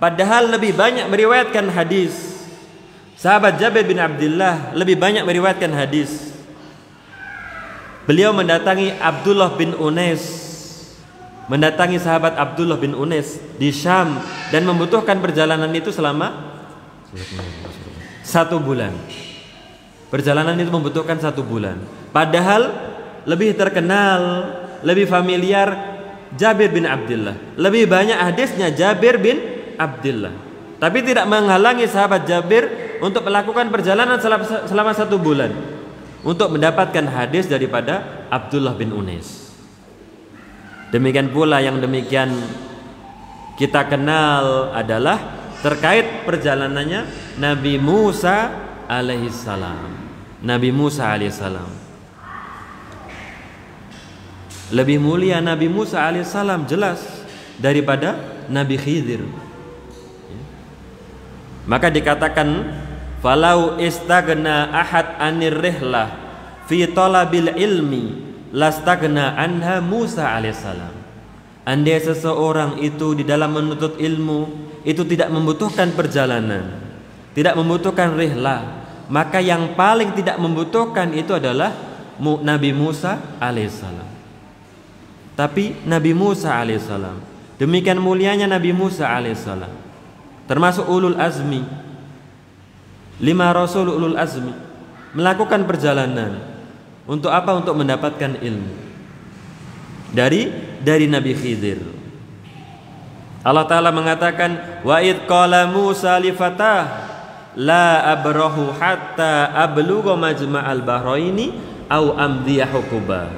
padahal lebih banyak meriwayatkan hadis. Sahabat Jabir bin Abdullah lebih banyak meriwayatkan hadis. Beliau mendatangi Abdullah bin Unais, mendatangi sahabat Abdullah bin Unais di Syam, dan membutuhkan perjalanan itu selama 1 bulan. Perjalanan itu membutuhkan 1 bulan. Padahal lebih terkenal, lebih familiar Jabir bin Abdullah, lebih banyak hadisnya Jabir bin Abdullah, tapi tidak menghalangi sahabat Jabir untuk melakukan perjalanan selama 1 bulan untuk mendapatkan hadis daripada Abdullah bin Unais. Demikian pula yang demikian kita kenal adalah terkait perjalanannya Nabi Musa alaihissalam. Nabi Musa alaihissalam, lebih mulia Nabi Musa alaihissalam jelas daripada Nabi Khidir. Maka dikatakan, falau istagna ahad anir rihlah fi talabil ilmi lastagna anha Musa alaihissalam. Andai seseorang itu di dalam menuntut ilmu itu tidak membutuhkan perjalanan, tidak membutuhkan rihlah, maka yang paling tidak membutuhkan itu adalah Nabi Musa alaihissalam. Tapi Nabi Musa alaihissalam, demikian mulianya Nabi Musa alaihissalam, termasuk ulul azmi, 5 rasul ulul azmi, melakukan perjalanan untuk apa? Untuk mendapatkan ilmu dari Nabi Khidir. Allah Ta'ala mengatakan, wa id qala Musa li fatah la abrahu hatta ablugha majma'al bahraini au amdiya hukuba.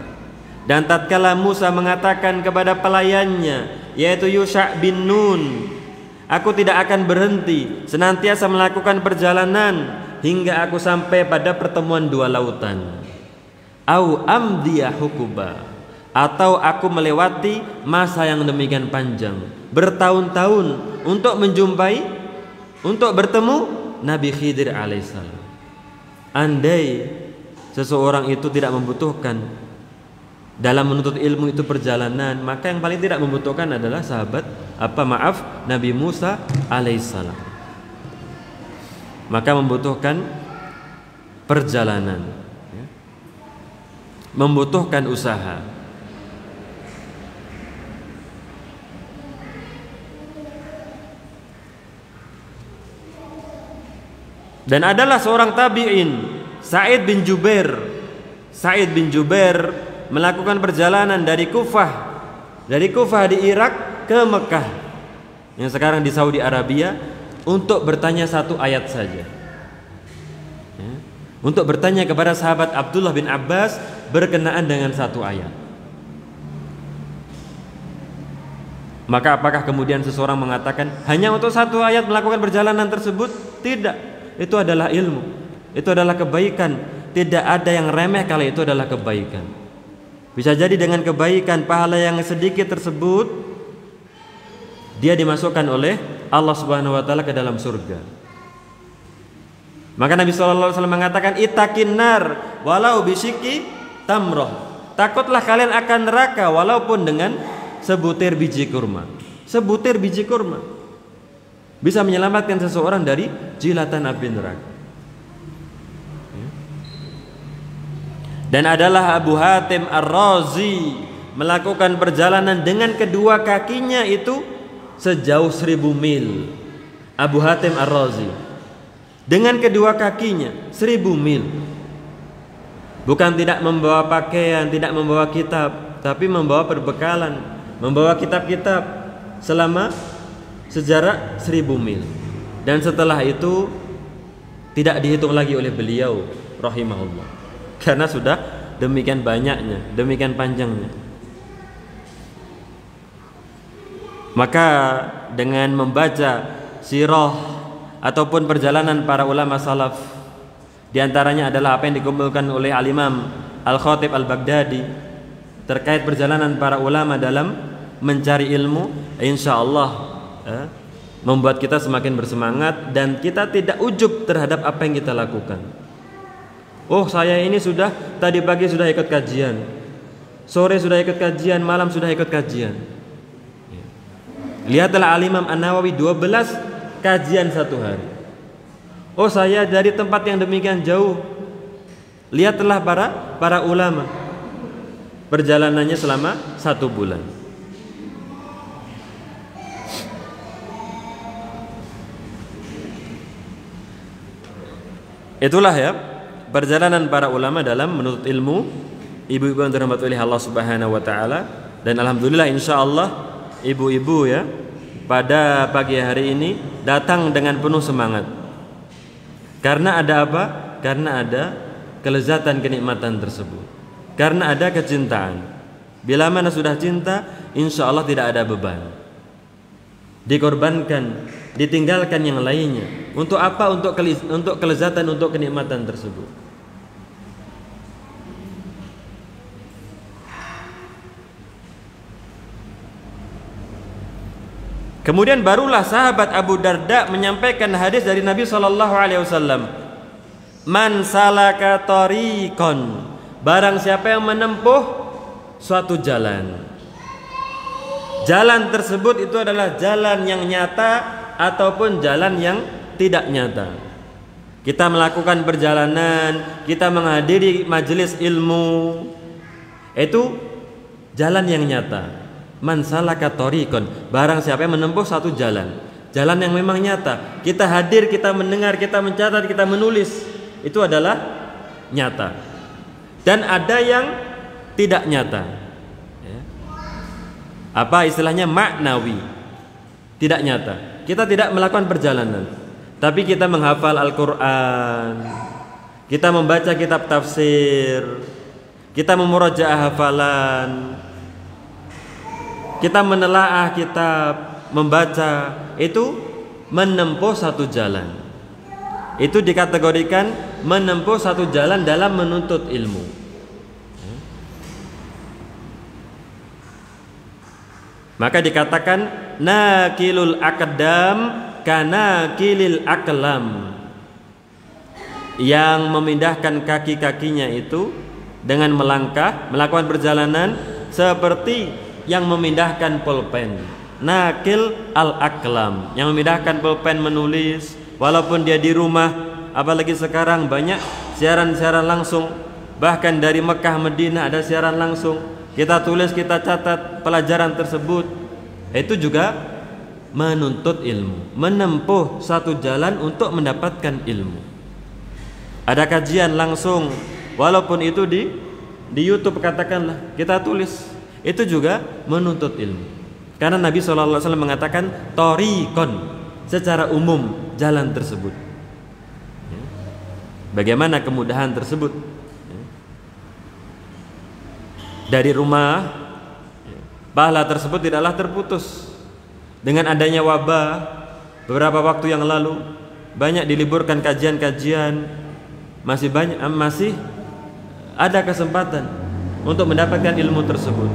Dan tatkala Musa mengatakan kepada pelayannya, yaitu Yusha bin Nun, Aku tidak akan berhenti, senantiasa melakukan perjalanan hingga aku sampai pada pertemuan dua lautan. Au amdiya hukuba, atau aku melewati masa yang demikian panjang, bertahun-tahun untuk bertemu Nabi Khidir alaihissalam. Andai seseorang itu tidak membutuhkan dalam menuntut ilmu itu perjalanan, maka yang paling tidak membutuhkan adalah Nabi Musa alaihissalam. Maka membutuhkan perjalanan, ya, membutuhkan usaha. Dan adalah seorang tabi'in, Sa'id bin Jubair melakukan perjalanan dari Kufah di Irak ke Mekah yang sekarang di Saudi Arabia untuk bertanya satu ayat saja, ya, untuk bertanya kepada sahabat Abdullah bin Abbas berkenaan dengan satu ayat. Maka apakah kemudian seseorang mengatakan hanya untuk satu ayat melakukan perjalanan tersebut? Tidak. Itu adalah ilmu, itu adalah kebaikan. Tidak ada yang remeh kalau itu adalah kebaikan. Bisa jadi dengan kebaikan pahala yang sedikit tersebut dia dimasukkan oleh Allah Subhanahu wa taala ke dalam surga. Maka Nabi sallallahu alaihi wasallam mengatakan ittaqin nar walau bisyiki tamroh. Takutlah kalian akan neraka walaupun dengan sebutir biji kurma. Sebutir biji kurma bisa menyelamatkan seseorang dari jilatan api neraka. Dan adalah Abu Hatim Ar-Razi melakukan perjalanan dengan kedua kakinya itu sejauh 1000 mil. Abu Hatim Ar-Razi dengan kedua kakinya 1000 mil. Bukan tidak membawa pakaian, tidak membawa kitab, tapi membawa perbekalan, membawa kitab-kitab selama sejarak 1000 mil. Dan setelah itu tidak dihitung lagi oleh beliau rahimahullah, karena sudah demikian banyaknya, demikian panjangnya. Maka dengan membaca sirah ataupun perjalanan para ulama salaf, di antaranya adalah apa yang dikumpulkan oleh Al-Imam Al-Khatib Al-Baghdadi terkait perjalanan para ulama dalam mencari ilmu, insyaallah membuat kita semakin bersemangat dan kita tidak ujub terhadap apa yang kita lakukan. Oh, saya ini sudah tadi pagi sudah ikut kajian, sore sudah ikut kajian, malam sudah ikut kajian. Lihatlah Al-Imam An-Nawawi 12 kajian satu hari. Oh, saya dari tempat yang demikian jauh. Lihatlah para ulama perjalanannya selama 1 bulan. Itulah ya perjalanan para ulama dalam menuntut ilmu, ibu-ibu yang dirahmati oleh Allah Subhanahu wa taala. Dan alhamdulillah insyaallah ibu-ibu ya pada pagi hari ini datang dengan penuh semangat. Karena ada apa? Karena ada kelezatan kenikmatan tersebut. Karena ada kecintaan. Bila mana sudah cinta, insyaallah tidak ada beban. Dikorbankan, ditinggalkan yang lainnya. Untuk apa? Untuk kelezatan, untuk kenikmatan tersebut. Kemudian barulah sahabat Abu Darda menyampaikan hadis dari Nabi SAW. Man salaka tariqan, barang siapa yang menempuh suatu jalan, jalan tersebut itu adalah jalan yang nyata ataupun jalan yang tidak nyata. Kita melakukan perjalanan, kita menghadiri majelis ilmu, itu jalan yang nyata. Man salaka tariqan, barang siapa yang menempuh satu jalan, jalan yang memang nyata. Kita hadir, kita mendengar, kita mencatat, kita menulis, itu adalah nyata. Dan ada yang tidak nyata. Apa istilahnya? Maknawi, tidak nyata. Kita tidak melakukan perjalanan, tapi kita menghafal Al-Quran, kita membaca kitab tafsir, kita memurajaah hafalan, kita menelaah kitab, membaca. itu menempuh satu jalan. Itu dikategorikan menempuh satu jalan dalam menuntut ilmu. Maka dikatakan nakilul aqdam kana kilil aqlam. Yang memindahkan kaki-kakinya itu dengan melangkah, melakukan perjalanan seperti yang memindahkan pulpen. Nakil al-aqlam, yang memindahkan pulpen menulis walaupun dia di rumah. Apalagi sekarang banyak siaran-siaran langsung, bahkan dari Mekah Madinah ada siaran langsung. Kita tulis, kita catat pelajaran tersebut. Itu juga menuntut ilmu, menempuh satu jalan untuk mendapatkan ilmu. Ada kajian langsung, walaupun itu di YouTube katakanlah, kita tulis, itu juga menuntut ilmu. Karena Nabi SAW mengatakan thoriqon, secara umum jalan tersebut. Bagaimana kemudahan tersebut? Dari rumah, pahala tersebut tidaklah terputus. Dengan adanya wabah beberapa waktu yang lalu, banyak diliburkan kajian-kajian. Masih ada kesempatan untuk mendapatkan ilmu tersebut.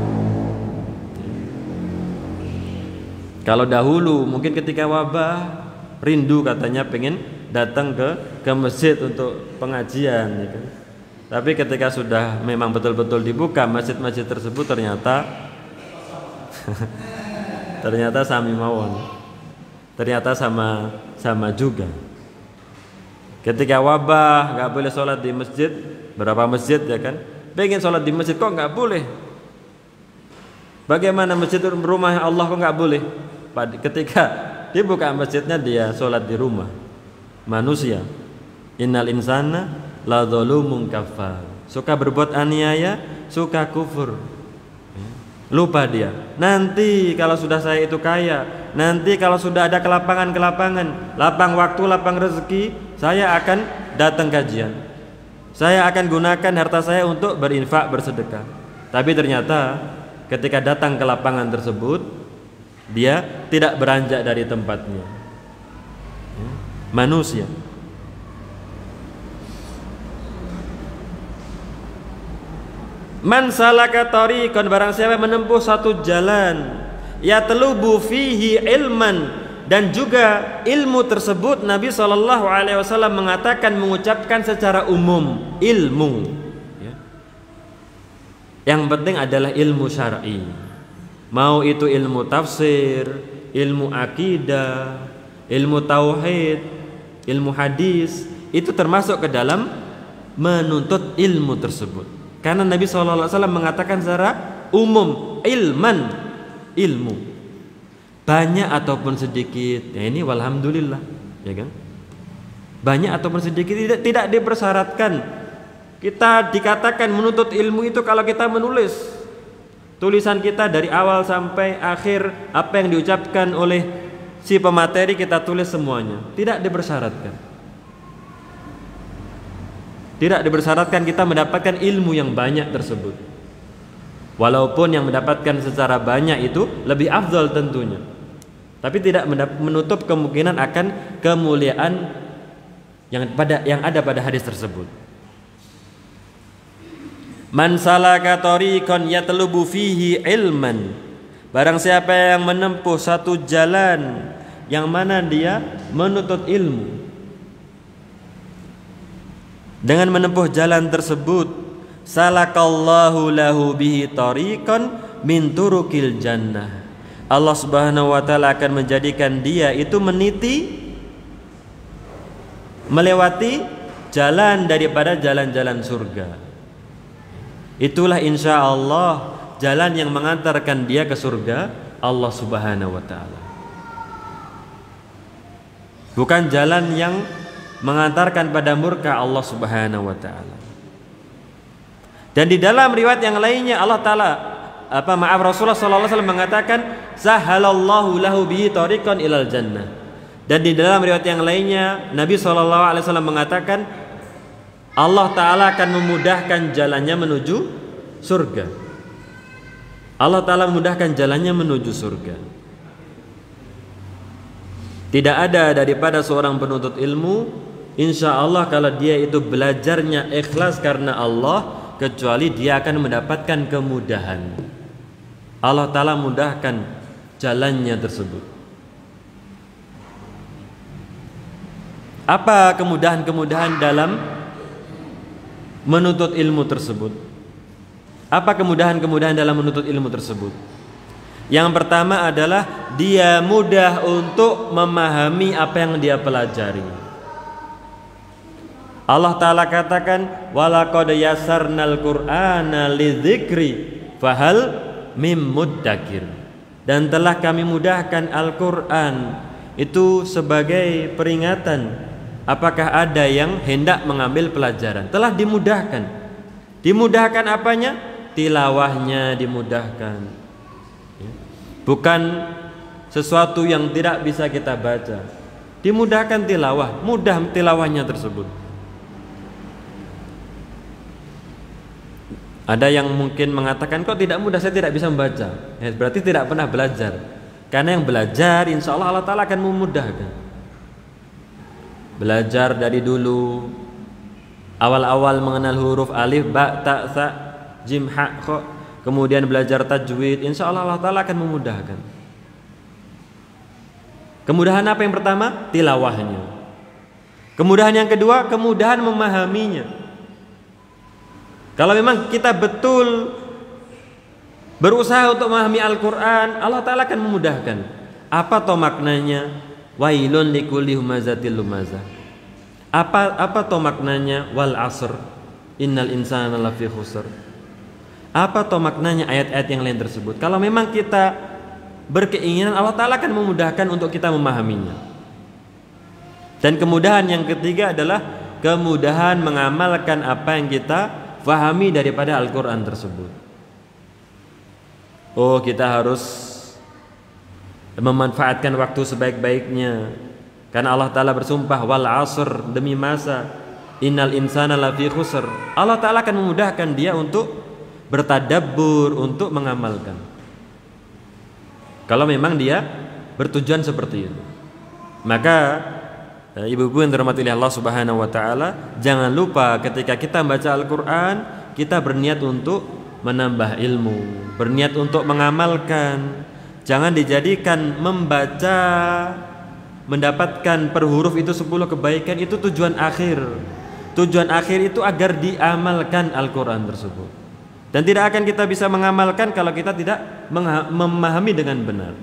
Kalau dahulu mungkin ketika wabah rindu katanya pengen datang ke masjid untuk pengajian, ya kan? Tapi ketika sudah memang betul-betul dibuka masjid-masjid tersebut, ternyata sami mawon, ternyata sama juga. Ketika wabah nggak boleh sholat di masjid, berapa masjid ya kan? Pengen sholat di masjid kok nggak boleh? Bagaimana masjid rumah Allah kok nggak boleh? Ketika dibuka masjidnya dia sholat di rumah. Manusia, innal insana la dzalumun kafar. Suka berbuat aniaya, suka kufur. Lupa dia. Nanti kalau sudah saya itu kaya, nanti kalau sudah ada kelapangan, lapang waktu, lapang rezeki, saya akan datang kajian. Saya akan gunakan harta saya untuk berinfak, bersedekah. Tapi ternyata ketika datang ke lapangan tersebut, dia tidak beranjak dari tempatnya. Manusia. Man salaka tariqan, barang siapa menempuh satu jalan, yatlubu fihi ilman, dan juga ilmu tersebut Nabi SAW mengatakan, mengucapkan secara umum ilmu, ya. Yang penting adalah ilmu syar'i, mau itu ilmu tafsir, ilmu akidah, ilmu tauhid, ilmu hadis, itu termasuk ke dalam menuntut ilmu tersebut. Karena Nabi SAW mengatakan secara umum ilman, ilmu, banyak ataupun sedikit. Ya ini walhamdulillah, ya kan? Banyak ataupun sedikit tidak dipersyaratkan. Kita dikatakan menuntut ilmu itu kalau kita menulis tulisan kita dari awal sampai akhir, apa yang diucapkan oleh si pemateri kita tulis semuanya. Tidak dipersyaratkan. Tidak dipersyaratkan kita mendapatkan ilmu yang banyak tersebut. Walaupun yang mendapatkan secara banyak itu lebih afdal tentunya. Tapi tidak menutup kemungkinan akan kemuliaan yang ada pada hadis tersebut. Man salaka tariqan yatlubu fihi ilman, barang siapa yang menempuh satu jalan yang mana dia menuntut ilmu, dengan menempuh jalan tersebut, salakallahu lahu bihi tariqan min turukil jannah, Allah Subhanahu wa taala akan menjadikan dia itu melewati jalan daripada jalan-jalan surga. Itulah insya Allah jalan yang mengantarkan dia ke surga Allah Subhanahu wa taala. Bukan jalan yang mengantarkan pada murka Allah Subhanahu wa taala. Dan di dalam riwayat yang lainnya Rasulullah sallallahu alaihi wasallam mengatakan sahalallahu lahu bihi tariqan ilal jannah. Dan di dalam riwayat yang lainnya Nabi sallallahu alaihi wasallam mengatakan Allah taala akan memudahkan jalannya menuju surga. Allah taala memudahkan jalannya menuju surga. Tidak ada daripada seorang penuntut ilmu, insya Allah kalau dia itu belajarnya ikhlas karena Allah, kecuali dia akan mendapatkan kemudahan. Allah Ta'ala mudahkan jalannya tersebut. Apa kemudahan-kemudahan dalam menuntut ilmu tersebut? Apa kemudahan-kemudahan dalam menuntut ilmu tersebut? Yang pertama adalah dia mudah untuk memahami apa yang dia pelajari. Allah Ta'ala katakan, walaqad yassarnal qur'ana lidzikri fahal mim muddakir. Dan telah kami mudahkan Al-Quran itu sebagai peringatan. Apakah ada yang hendak mengambil pelajaran? Telah dimudahkan. Dimudahkan apanya? Tilawahnya dimudahkan. Bukan sesuatu yang tidak bisa kita baca. Dimudahkan tilawah, mudah tilawahnya tersebut. Ada yang mungkin mengatakan, kok tidak mudah, saya tidak bisa membaca. Ya, berarti tidak pernah belajar. Karena yang belajar insya Allah Allah Ta'ala akan memudahkan. Belajar dari dulu, awal-awal mengenal huruf alif, ba, ta, sa, jim, ha, kha, kemudian belajar tajwid, insya Allah Allah Ta'ala akan memudahkan. Kemudahan apa yang pertama? Tilawahnya. Kemudahan yang kedua, kemudahan memahaminya. Kalau memang kita betul berusaha untuk memahami Al-Quran, Allah Ta'ala akan memudahkan. Apa toh maknanya? Wailun likulli humazatil lumazah. Apa toh maknanya? Wal asr innal insana lafi khusr. Apa toh maknanya ayat-ayat yang lain tersebut? Kalau memang kita berkeinginan, Allah Ta'ala akan memudahkan untuk kita memahaminya. Dan kemudahan yang ketiga adalah kemudahan mengamalkan apa yang kita fahami daripada Al-Quran tersebut. Oh, kita harus memanfaatkan waktu sebaik-baiknya. Karena Allah Ta'ala bersumpah, wal asr, demi masa, innal insana lafi khusr. Allah Ta'ala akan memudahkan dia untuk bertadabbur, untuk mengamalkan. Kalau memang dia bertujuan seperti itu. Maka ibu-ibu yang dirahmati oleh Allah Subhanahu wa taala, jangan lupa ketika kita membaca Al-Qur'an, kita berniat untuk menambah ilmu, berniat untuk mengamalkan. Jangan dijadikan membaca mendapatkan per huruf itu 10 kebaikan, itu tujuan akhir. Tujuan akhir itu agar diamalkan Al-Qur'an tersebut. Dan tidak akan kita bisa mengamalkan kalau kita tidak memahami dengan benar.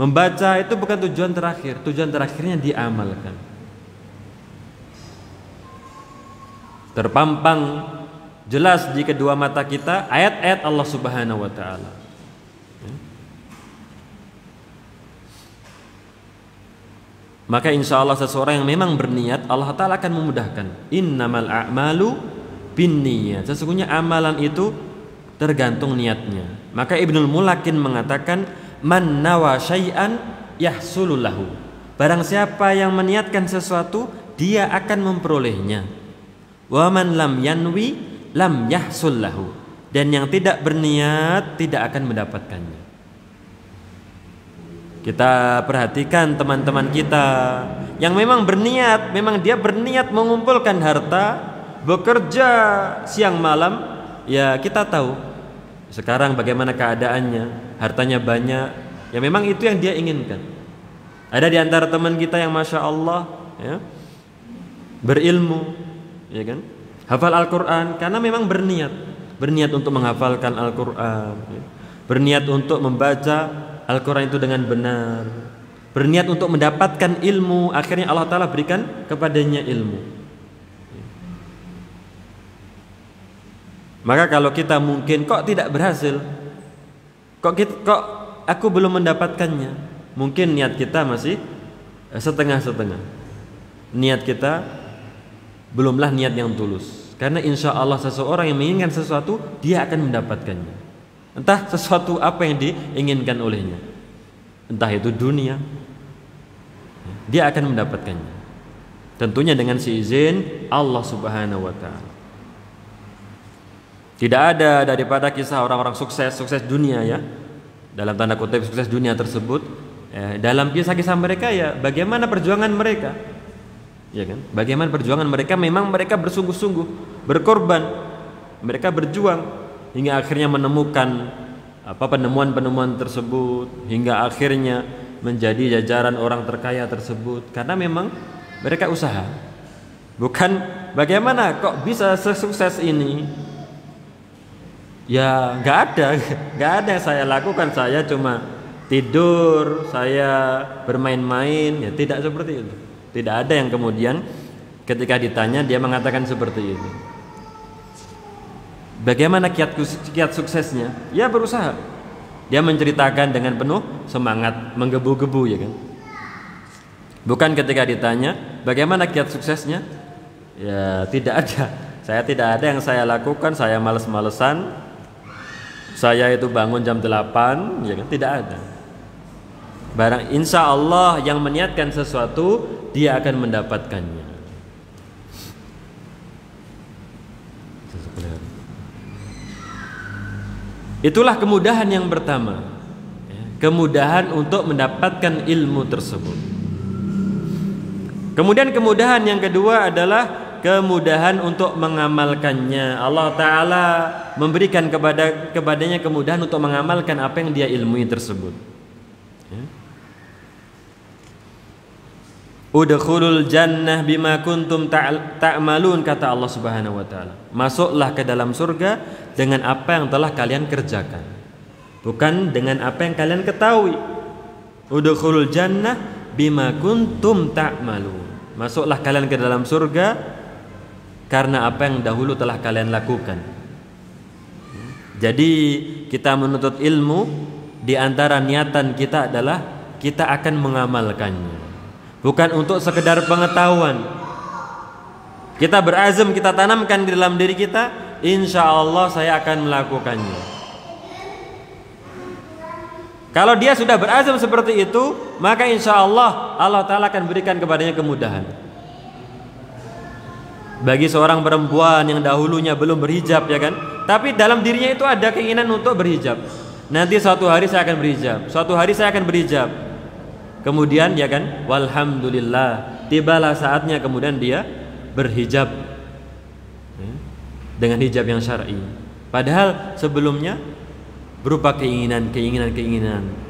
Membaca itu bukan tujuan terakhir, tujuan terakhirnya diamalkan. Terpampang jelas di kedua mata kita ayat-ayat Allah Subhanahu wa taala. Maka insya Allah seseorang yang memang berniat, Allah Ta'ala akan memudahkan. Innamal a'malu binniyat. Sesungguhnya amalan itu tergantung niatnya. Maka Ibnul Mulakin mengatakan, man nawa syai'an yahsulul lahu. Barang siapa yang meniatkan sesuatu, dia akan memperolehnya. Wa man lam yanwi lam yahsul lahu. Dan yang tidak berniat tidak akan mendapatkannya. Kita perhatikan teman-teman kita yang memang berniat, memang dia berniat mengumpulkan harta, bekerja siang malam, ya kita tahu sekarang bagaimana keadaannya, hartanya banyak, ya memang itu yang dia inginkan. Ada di antara teman kita yang masya Allah ya, berilmu, ya kan, hafal Al-Quran karena memang berniat untuk menghafalkan Al-Quran, ya. Berniat untuk membaca Al-Quran itu dengan benar, berniat untuk mendapatkan ilmu, akhirnya Allah Ta'ala berikan kepadanya ilmu. Maka kalau kita mungkin kok tidak berhasil, kok aku belum mendapatkannya, mungkin niat kita masih setengah-setengah. Niat kita belumlah niat yang tulus. Karena insya Allah seseorang yang menginginkan sesuatu, dia akan mendapatkannya. Entah sesuatu apa yang diinginkan olehnya, entah itu dunia, dia akan mendapatkannya. Tentunya dengan seizin Allah Subhanahu wa ta'ala. Tidak ada daripada kisah orang-orang sukses dunia ya, dalam tanda kutip sukses dunia tersebut, Dalam kisah-kisah mereka ya bagaimana perjuangan mereka, ya kan? Bagaimana perjuangan mereka? Memang mereka bersungguh-sungguh, berkorban, mereka berjuang hingga akhirnya menemukan penemuan-penemuan tersebut, hingga akhirnya menjadi jajaran orang terkaya tersebut karena memang mereka usaha. Bukan bagaimana kok bisa sesukses ini? Ya nggak ada yang saya lakukan, saya cuma tidur, saya bermain-main, ya tidak seperti itu. Tidak ada yang kemudian ketika ditanya dia mengatakan seperti itu. Bagaimana kiat suksesnya? Ya berusaha. Dia menceritakan dengan penuh semangat, menggebu-gebu, ya kan? Bukan ketika ditanya bagaimana kiat suksesnya? Ya tidak ada. Saya tidak ada yang saya lakukan, saya males-malesan. Saya itu bangun jam 8, ya kan? Tidak ada. Barang insya Allah yang meniatkan sesuatu, dia akan mendapatkannya. Itulah kemudahan yang pertama, kemudahan untuk mendapatkan ilmu tersebut. Kemudian kemudahan yang kedua adalah kemudahan untuk mengamalkannya. Allah Ta'ala memberikan kepadanya kemudahan untuk mengamalkan apa yang dia ilmui tersebut. Udkhulul jannah bima kuntum ta'malun, kata Allah Subhanahu wa taala. Masuklah ke dalam surga dengan apa yang telah kalian kerjakan, bukan dengan apa yang kalian ketahui. Udkhulul jannah bima kuntum ta'malun. Masuklah kalian ke dalam surga karena apa yang dahulu telah kalian lakukan. Jadi kita menuntut ilmu, di antara niatan kita adalah kita akan mengamalkannya. Bukan untuk sekedar pengetahuan. Kita berazam, kita tanamkan di dalam diri kita, insya Allah saya akan melakukannya. Kalau dia sudah berazam seperti itu, maka insya Allah Allah Ta'ala akan berikan kepadanya kemudahan. Bagi seorang perempuan yang dahulunya belum berhijab, ya kan, tapi dalam dirinya itu ada keinginan untuk berhijab. Nanti suatu hari saya akan berhijab, suatu hari saya akan berhijab. Kemudian, ya kan, walhamdulillah, tibalah saatnya kemudian dia berhijab dengan hijab yang syar'i. Padahal sebelumnya berupa keinginan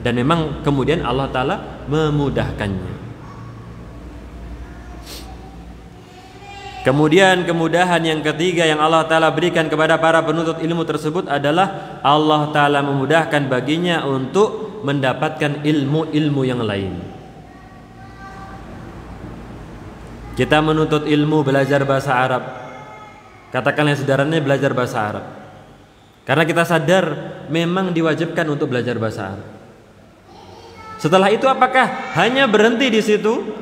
dan memang kemudian Allah Ta'ala memudahkannya. Kemudian kemudahan yang ketiga yang Allah Ta'ala berikan kepada para penuntut ilmu tersebut adalah Allah Ta'ala memudahkan baginya untuk mendapatkan ilmu-ilmu yang lain. Kita menuntut ilmu, belajar bahasa Arab, katakanlah sederhananya belajar bahasa Arab, karena kita sadar memang diwajibkan untuk belajar bahasa Arab. Setelah itu apakah hanya berhenti di situ?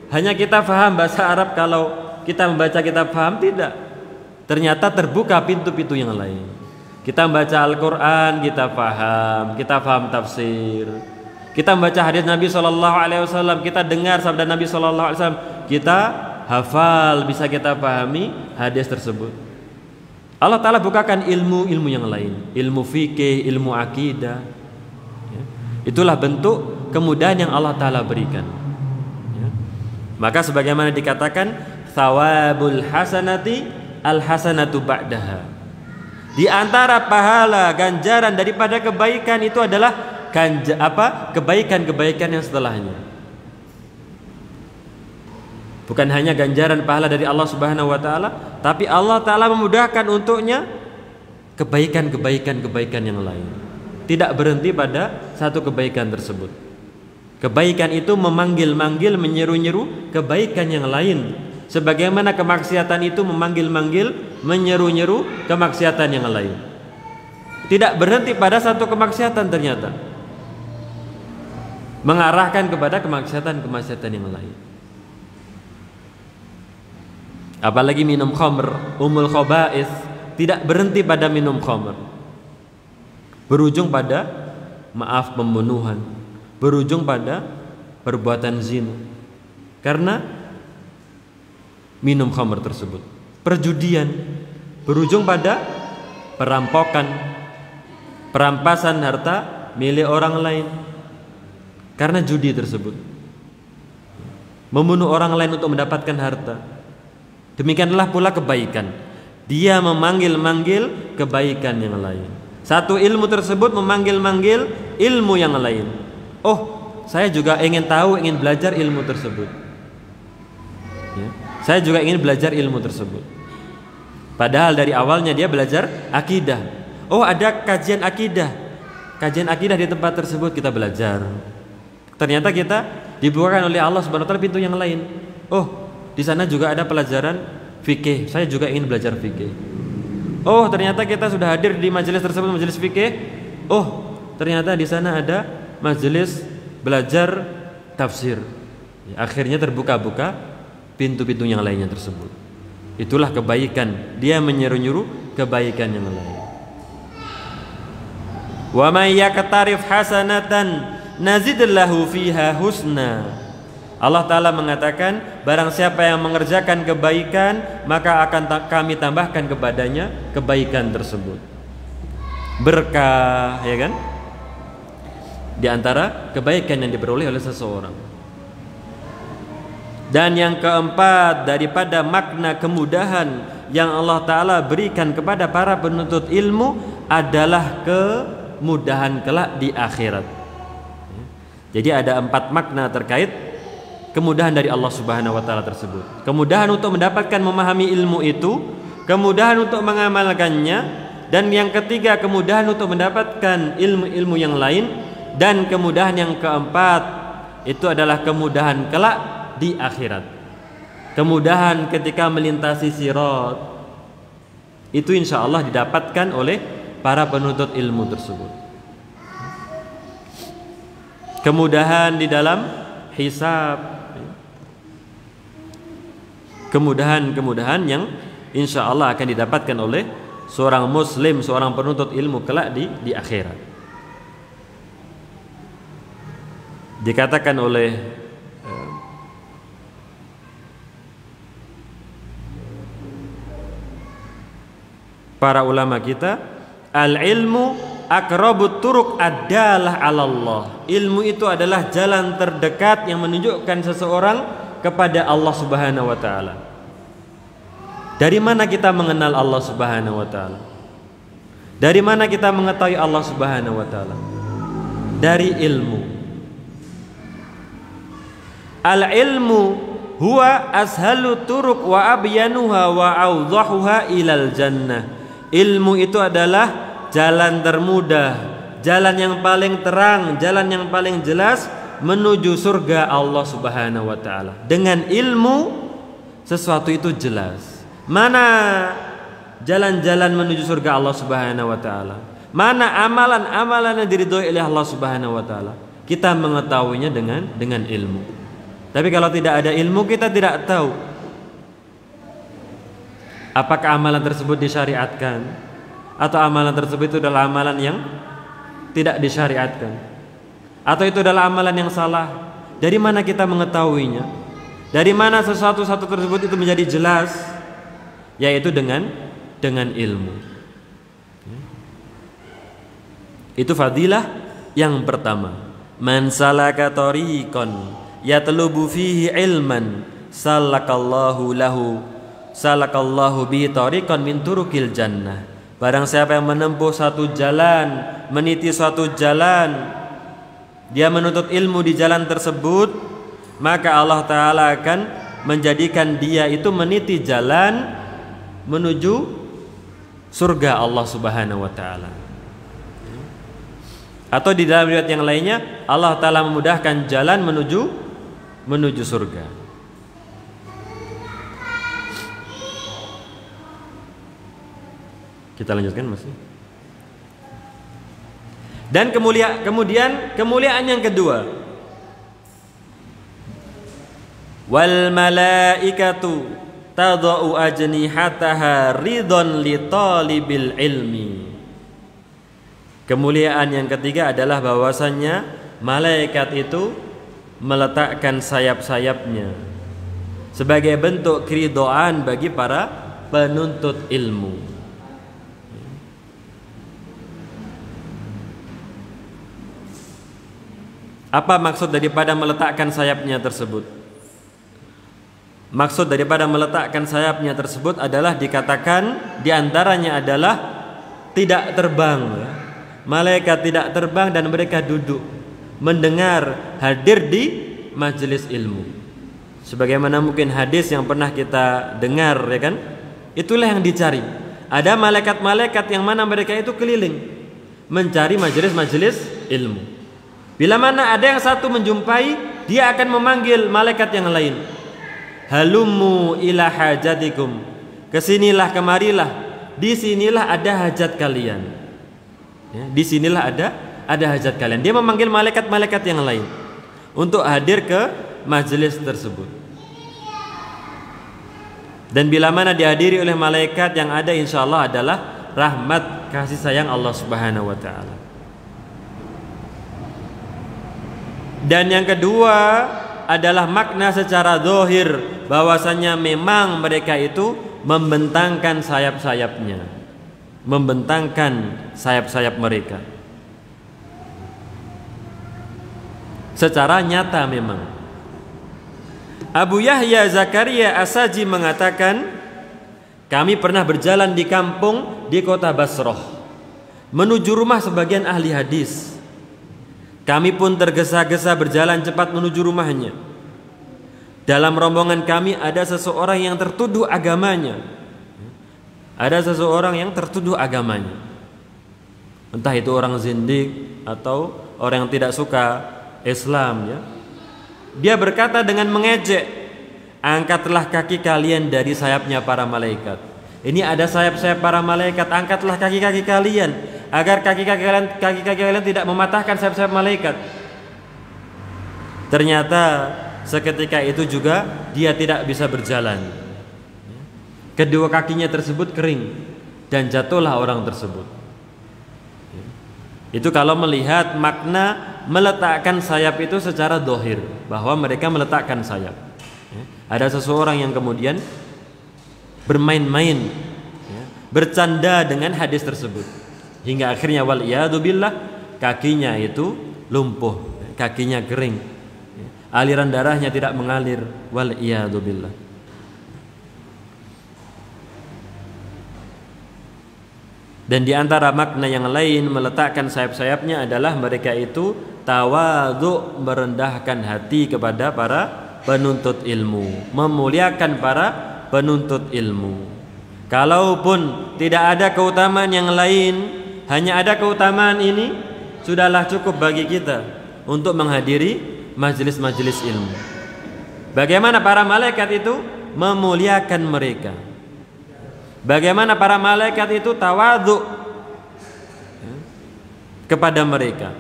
Hanya kita faham bahasa Arab kalau kita membaca kitab faham? Tidak. Ternyata terbuka pintu-pintu yang lain. Kita membaca Al-Quran, kita faham tafsir. Kita membaca hadis Nabi SAW, kita dengar sabda Nabi SAW, kita hafal, bisa kita pahami hadis tersebut. Allah Ta'ala bukakan ilmu-ilmu yang lain, ilmu fikih, ilmu akidah. Itulah bentuk kemudahan yang Allah Ta'ala berikan. Maka sebagaimana dikatakan, thawabul hasanati al-hasanatu ba'daha. Di antara pahala ganjaran daripada kebaikan itu adalah kebaikan-kebaikan yang setelahnya. Bukan hanya ganjaran pahala dari Allah Subhanahu wa taala, tapi Allah Ta'ala memudahkan untuknya kebaikan-kebaikan yang lain. Tidak berhenti pada satu kebaikan tersebut. Kebaikan itu memanggil-manggil, menyeru-nyeru kebaikan yang lain. Sebagaimana kemaksiatan itu memanggil-manggil, menyeru-nyeru kemaksiatan yang lain. Tidak berhenti pada satu kemaksiatan, ternyata mengarahkan kepada kemaksiatan yang lain. Apalagi minum khamr, umul khaba'is, tidak berhenti pada minum khamr, berujung pada pembunuhan, berujung pada perbuatan zina karena minum khamr tersebut. Perjudian berujung pada perampasan harta milik orang lain karena judi tersebut. Membunuh orang lain untuk mendapatkan harta. Demikianlah pula kebaikan. Dia memanggil-manggil kebaikan yang lain. Satu ilmu tersebut memanggil-manggil ilmu yang lain. Oh, saya juga ingin tahu, ingin belajar ilmu tersebut. Ya, saya juga ingin belajar ilmu tersebut. Padahal dari awalnya dia belajar akidah. Oh, ada kajian akidah. Kajian akidah di tempat tersebut kita belajar. Ternyata kita dibukakan oleh Allah Subhanahu wa taala pintu yang lain. Oh, di sana juga ada pelajaran fikih. Saya juga ingin belajar fikih. Oh, ternyata kita sudah hadir di majelis tersebut, majelis fikih. Oh, ternyata di sana ada majelis belajar tafsir. Ya, akhirnya terbuka-buka pintu-pintu yang lainnya tersebut. Itulah kebaikan. Dia menyeru-nyuruh kebaikan yang lain. Wa may yaqtarif hasanatan nazidillahu fiha husna. Allah Ta'ala mengatakan, barang siapa yang mengerjakan kebaikan, maka akan kami tambahkan kepadanya kebaikan tersebut. Berkah, ya kan? Di antara kebaikan yang diperoleh oleh seseorang. Dan yang keempat, daripada makna kemudahan yang Allah Ta'ala berikan kepada para penuntut ilmu adalah kemudahan kelak di akhirat. Jadi ada 4 makna terkait kemudahan dari Allah Subhanahu wa taala tersebut. Kemudahan untuk mendapatkan memahami ilmu itu, kemudahan untuk mengamalkannya, dan yang ketiga kemudahan untuk mendapatkan ilmu-ilmu yang lain, dan kemudahan yang keempat itu adalah kemudahan kelak di akhirat. Kemudahan ketika melintasi sirat itu insya Allah didapatkan oleh para penuntut ilmu tersebut. Kemudahan di dalam hisab, kemudahan-kemudahan yang insya Allah akan didapatkan oleh seorang muslim, seorang penuntut ilmu kelak di akhirat. Dikatakan oleh para ulama kita, al-ilmu aqrabut turuq adalah 'ala Allah. Ilmu itu adalah jalan terdekat yang menunjukkan seseorang kepada Allah Subhanahu wa taala. Dari mana kita mengenal Allah Subhanahu wa taala? Dari mana kita mengetahui Allah Subhanahu wa taala? Dari ilmu. Al-ilmu huwa ashalu turuq wa abyanuha wa awdahuha ilal jannah. Ilmu itu adalah jalan termudah, jalan yang paling terang, jalan yang paling jelas menuju surga Allah Subhanahu wa taala. Dengan ilmu sesuatu itu jelas. Mana jalan-jalan menuju surga Allah Subhanahu wa taala? Mana amalan-amalan yang diridhoi oleh Allah Subhanahu wa taala? Kita mengetahuinya dengan ilmu. Tapi kalau tidak ada ilmu, kita tidak tahu apakah amalan tersebut disyariatkan atau amalan tersebut itu adalah amalan yang tidak disyariatkan, atau itu adalah amalan yang salah. Dari mana kita mengetahuinya? Dari mana sesuatu tersebut itu menjadi jelas? Yaitu dengan ilmu. Itu fadilah yang pertama. Man salaka tariqan yatlubu fihi ilman salakallahu bi tariqan min turukil jannah. Barang siapa yang menempuh satu jalan, meniti suatu jalan, dia menuntut ilmu di jalan tersebut, maka Allah Ta'ala akan menjadikan dia itu meniti jalan menuju surga Allah Subhanahu wa Ta'ala. Atau di dalam riwayat yang lainnya, Allah Ta'ala memudahkan jalan menuju surga. Kita lanjutkan masih. Dan kemudian kemuliaan yang kedua, wal malaikatu tadau ajnihataha ridon li talibil ilmi. Kemuliaan yang ketiga adalah bahwasannya malaikat itu meletakkan sayap-sayapnya sebagai bentuk keridhaan bagi para penuntut ilmu. Apa maksud daripada meletakkan sayapnya tersebut? Maksud daripada meletakkan sayapnya tersebut adalah dikatakan diantaranya adalah tidak terbang, ya. Malaikat tidak terbang dan mereka duduk mendengar, hadir di majelis ilmu. Sebagaimana mungkin hadis yang pernah kita dengar, ya kan? Itulah yang dicari. Ada malaikat-malaikat yang mana mereka itu keliling mencari majelis-majelis ilmu. Bila mana ada yang satu menjumpai, dia akan memanggil malaikat yang lain. Halummu ila hajatikum. Kesinilah, kemarilah. Disinilah ada hajat kalian. Ya, disinilah ada hajat kalian. Dia memanggil malaikat-malaikat yang lain untuk hadir ke majelis tersebut. Dan bila mana dihadiri oleh malaikat, yang ada insya Allah adalah rahmat kasih sayang Allah Subhanahu wa ta'ala. Dan yang kedua adalah makna secara zahir, bahwasanya memang mereka itu membentangkan sayap-sayapnya, membentangkan sayap-sayap mereka secara nyata. Memang Abu Yahya Zakaria As-Saji mengatakan, kami pernah berjalan di kampung di kota Basrah menuju rumah sebagian ahli hadis. Kami pun tergesa-gesa berjalan cepat menuju rumahnya. Dalam rombongan kami ada seseorang yang tertuduh agamanya. Ada seseorang yang tertuduh agamanya. Entah itu orang zindik atau orang yang tidak suka Islam, ya. Dia berkata dengan mengejek, angkatlah kaki kalian dari sayapnya para malaikat. Ini ada sayap-sayap para malaikat, angkatlah kaki-kaki kalian agar kaki-kaki kalian tidak mematahkan sayap-sayap malaikat. Ternyata seketika itu juga dia tidak bisa berjalan. Kedua kakinya tersebut kering dan jatuhlah orang tersebut. Itu kalau melihat makna meletakkan sayap itu secara zahir, bahwa mereka meletakkan sayap. Ada seseorang yang kemudian bermain-main, bercanda dengan hadis tersebut, hingga akhirnya wal iyadu billah kakinya itu lumpuh, kakinya kering, aliran darahnya tidak mengalir, wal iyadu billah. Dan di antara makna yang lain meletakkan sayap-sayapnya adalah mereka itu tawadhu, merendahkan hati kepada para penuntut ilmu, memuliakan para penuntut ilmu. Kalaupun tidak ada keutamaan yang lain, hanya ada keutamaan ini, sudahlah cukup bagi kita untuk menghadiri majelis-majelis ilmu. Bagaimana para malaikat itu memuliakan mereka, bagaimana para malaikat itu tawadhu kepada mereka.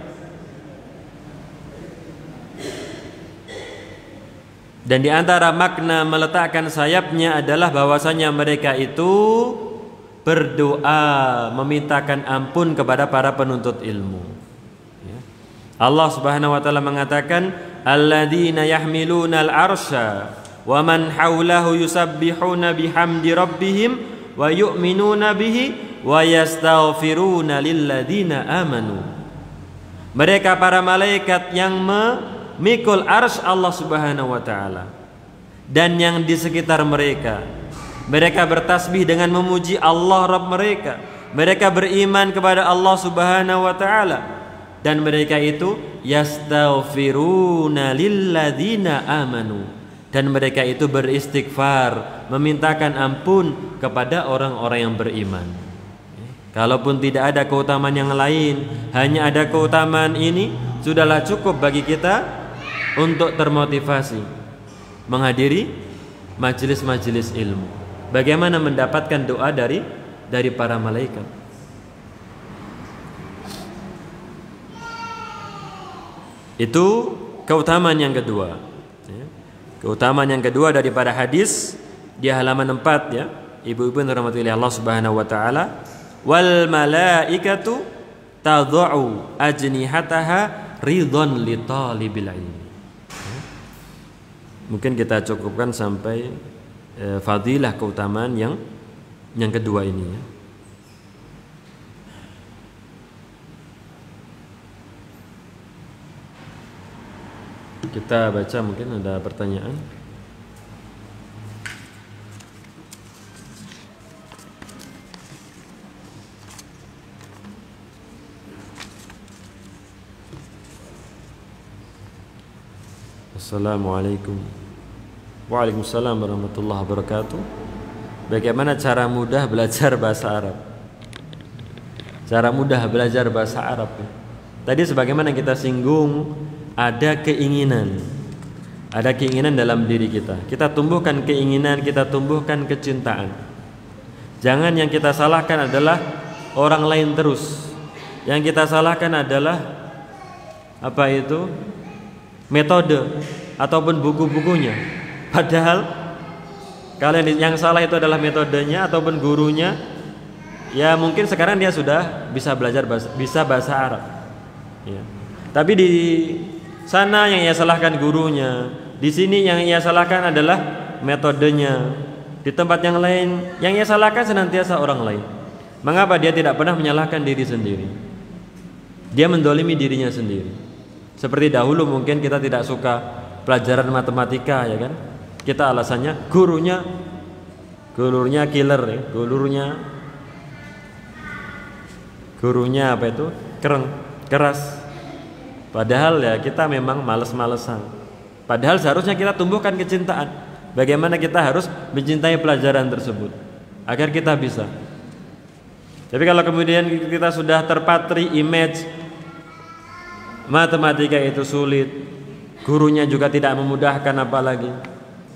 Dan di antara makna meletakkan sayapnya adalah bahwasanya mereka itu berdoa memintakan ampun kepada para penuntut ilmu. Allah Subhanahu wa taala mengatakan, alladzina yahmiluna al-arsya wa man haulahu yusabbihuna bihamdi rabbihim wa yu'minuna bihi wa yastaghfiruna lilladzina amanu. Mereka para malaikat yang memikul arsy Allah Subhanahu wa taala dan yang di sekitar mereka. Mereka bertasbih dengan memuji Allah Rabb mereka. Mereka beriman kepada Allah Subhanahu wa taala dan mereka itu yastaghfiruna lilladzina amanu, dan mereka itu beristighfar, memintakan ampun kepada orang-orang yang beriman. Kalaupun tidak ada keutamaan yang lain, hanya ada keutamaan ini, sudahlah cukup bagi kita untuk termotivasi menghadiri majelis-majelis ilmu. Bagaimana mendapatkan doa dari para malaikat? Itu keutamaan yang kedua. Keutamaan yang kedua daripada hadis di halaman 4, ya. Ibu-ibu yang dirahmati Allah Subhanahu wa taala, wal malaikatu tad'u ajnihataha ridwan li talibil ilmi. Mungkin kita cukupkan sampai fadilah keutamaan yang kedua ini, ya. Kita baca, mungkin ada pertanyaan. Assalamualaikum. Waalaikumsalam warahmatullahi wabarakatuh. Bagaimana cara mudah belajar bahasa Arab? Cara mudah belajar bahasa Arab. Tadi sebagaimana kita singgung, ada keinginan. Ada keinginan dalam diri kita. Kita tumbuhkan keinginan, kita tumbuhkan kecintaan. Jangan yang kita salahkan adalah orang lain terus. Yang kita salahkan adalah apa itu? Metode ataupun buku-bukunya. Padahal kalian yang salah itu adalah metodenya ataupun gurunya. Ya mungkin sekarang dia sudah bisa belajar bisa bahasa Arab. Ya. Tapi di sana yang ia salahkan gurunya, di sini yang ia salahkan adalah metodenya. Di tempat yang lain yang ia salahkan senantiasa orang lain. Mengapa dia tidak pernah menyalahkan diri sendiri? Dia mendolimi dirinya sendiri. Seperti dahulu mungkin kita tidak suka pelajaran matematika, ya kan? Kita alasannya gurunya killer, ya. Gurunya apa itu? Keras. Padahal ya kita memang males-malesan. Padahal seharusnya kita tumbuhkan kecintaan. Bagaimana kita harus mencintai pelajaran tersebut agar kita bisa. Tapi kalau kemudian kita sudah terpatri image matematika itu sulit, gurunya juga tidak memudahkan apalagi,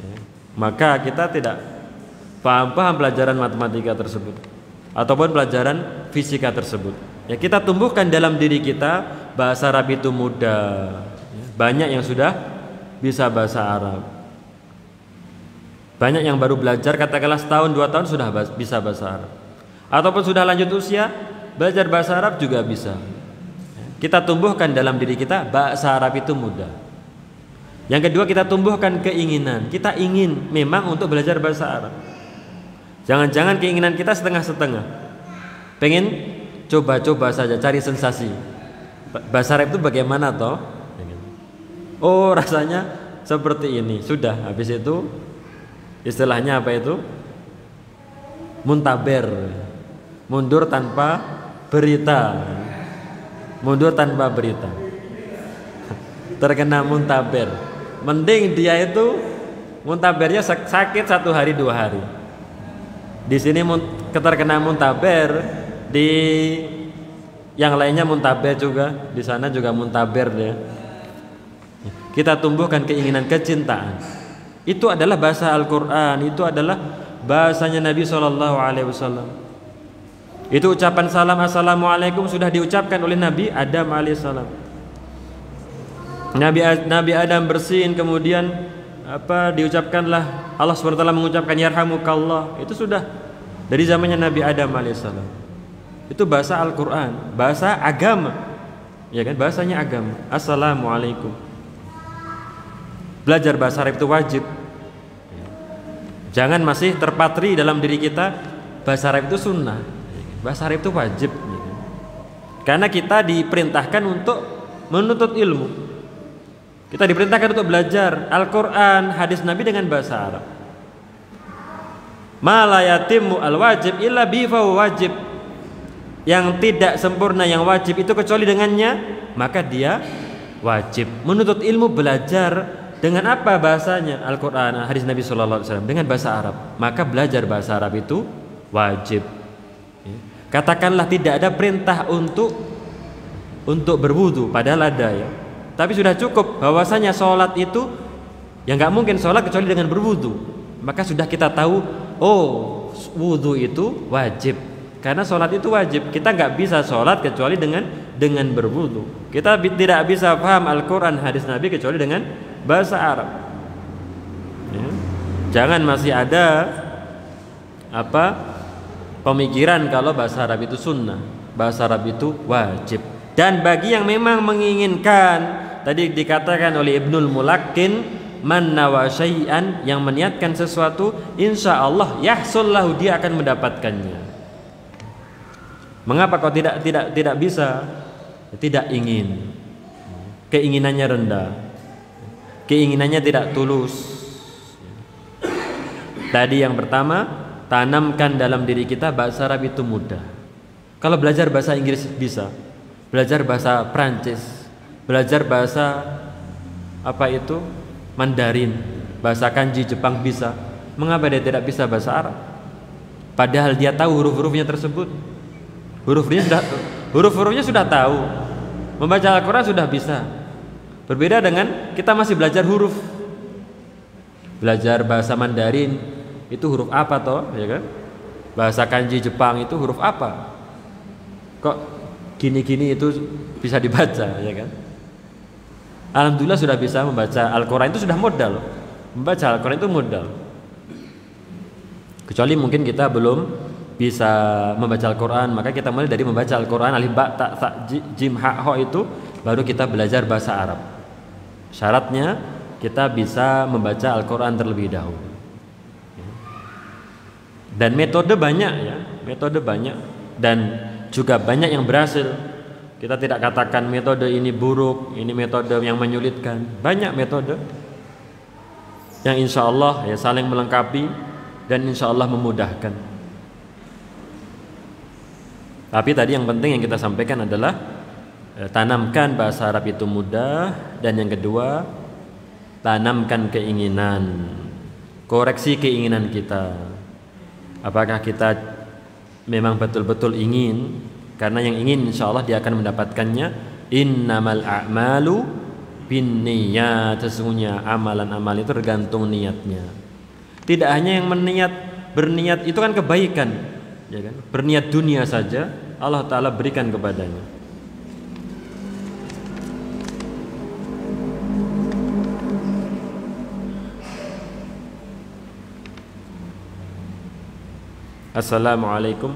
ya, maka kita tidak paham pelajaran matematika tersebut ataupun pelajaran fisika tersebut. Ya, kita tumbuhkan dalam diri kita bahasa Arab itu mudah. Ya, banyak yang sudah bisa bahasa Arab. Banyak yang baru belajar katakanlah setahun 2 tahun sudah bisa bahasa Arab. Ataupun sudah lanjut usia belajar bahasa Arab juga bisa. Kita tumbuhkan dalam diri kita bahasa Arab itu mudah. Yang kedua, kita tumbuhkan keinginan. Kita ingin memang untuk belajar bahasa Arab. Jangan-jangan keinginan kita setengah-setengah. Pengen coba-coba saja, cari sensasi. Bahasa Arab itu bagaimana toh? Oh, rasanya seperti ini. Sudah, habis itu istilahnya apa itu? Muntaber. Mundur tanpa berita. Mundur tanpa berita. Terkena muntaber. Mending dia itu muntabernya sakit 1 hari 2 hari. Di sini terkena muntaber, di yang lainnya muntaber juga, di sana juga muntaber dia. Kita tumbuhkan keinginan kecintaan. Itu adalah bahasa Al-Qur'an, itu adalah bahasanya Nabi SAW. Itu ucapan salam assalamualaikum sudah diucapkan oleh Nabi Adam alaihissalam. Nabi Adam bersin, kemudian diucapkanlah Allah SWT mengucapkan yarhamukallah. Itu sudah dari zamannya Nabi Adam alaihissalam. Itu bahasa Al-Qur'an, bahasa agama. Ya kan, bahasanya agama. Assalamualaikum. Belajar bahasa Arab itu wajib. Jangan masih terpatri dalam diri kita bahasa Arab itu sunnah. Bahasa Arab itu wajib. Karena kita diperintahkan untuk menuntut ilmu. Kita diperintahkan untuk belajar Al-Quran, hadis Nabi dengan bahasa Arab. Ma la yatimmu al-wajib illa bihi wajib. Yang tidak sempurna yang wajib itu kecuali dengannya, maka dia wajib. Menuntut ilmu belajar dengan apa bahasanya? Al-Quran, hadis Nabi SAW, dengan bahasa Arab. Maka belajar bahasa Arab itu wajib. Katakanlah tidak ada perintah untuk berwudu, padahal ada ya. Tapi sudah cukup bahwasanya sholat itu yang nggak mungkin sholat kecuali dengan berwudu. Maka sudah kita tahu, oh wudu itu wajib. Karena sholat itu wajib. Kita nggak bisa sholat kecuali dengan berwudu. Kita tidak bisa paham Al-Quran, hadis Nabi kecuali dengan bahasa Arab. Ya. Jangan masih ada pemikiran kalau bahasa Arab itu sunnah, bahasa Arab itu wajib. Dan bagi yang memang menginginkan, tadi dikatakan oleh Ibnul Mulakkin, man nawa syai'an, yang meniatkan sesuatu, insya Allah yahsul lahu, dia akan mendapatkannya. Mengapa kau tidak bisa? Tidak ingin, keinginannya rendah. keinginannya tidak tulus. Tadi yang pertama, tanamkan dalam diri kita bahasa Arab itu mudah. Kalau belajar bahasa Inggris bisa, belajar bahasa Prancis, belajar bahasa Mandarin, bahasa kanji Jepang bisa. Mengapa dia tidak bisa bahasa Arab? Padahal dia tahu huruf-hurufnya tersebut. Huruf-hurufnya sudah tahu. Membaca Al-Quran sudah bisa. Berbeda dengan kita masih belajar huruf. Belajar bahasa Mandarin itu huruf apa toh, ya kan? Bahasa kanji Jepang itu huruf apa? Kok gini-gini itu bisa dibaca, ya kan? Alhamdulillah sudah bisa membaca Al-Quran, itu sudah modal. Membaca Al-Quran itu modal. Kecuali mungkin kita belum bisa membaca Al-Quran, maka kita mulai dari membaca Al-Quran alif ba ta tha jim ha ho, itu baru kita belajar bahasa Arab. Syaratnya kita bisa membaca Al-Quran terlebih dahulu. Dan metode banyak ya, metode banyak, dan juga banyak yang berhasil. Kita tidak katakan metode ini buruk, ini metode yang menyulitkan. Banyak metode yang insya Allah ya saling melengkapi dan insya Allah memudahkan. Tapi tadi yang penting yang kita sampaikan adalah tanamkan bahasa Arab itu mudah, dan yang kedua, tanamkan keinginan, koreksi keinginan kita. Apakah kita memang betul-betul ingin? Karena yang ingin insya Allah dia akan mendapatkannya. Innamal a'malu binniyat, sesungguhnya amalan-amalan itu tergantung niatnya. Tidak hanya yang berniat itu kan kebaikan, ya kan? Berniat dunia saja Allah Ta'ala berikan kepadanya. Assalamualaikum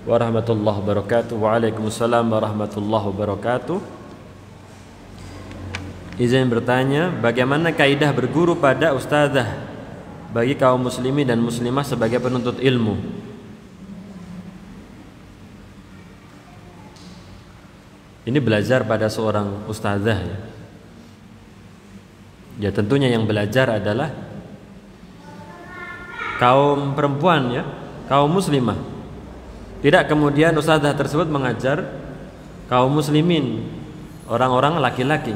warahmatullahi wabarakatuh. Waalaikumsalam warahmatullahi wabarakatuh. Izin bertanya, bagaimana kaidah berguru pada ustazah bagi kaum muslimin dan muslimah sebagai penuntut ilmu? Ini belajar pada seorang ustazah ya. Ya tentunya yang belajar adalah kaum perempuan ya, kaum muslimah. Tidak kemudian ustazah tersebut mengajar kaum muslimin, orang-orang laki-laki.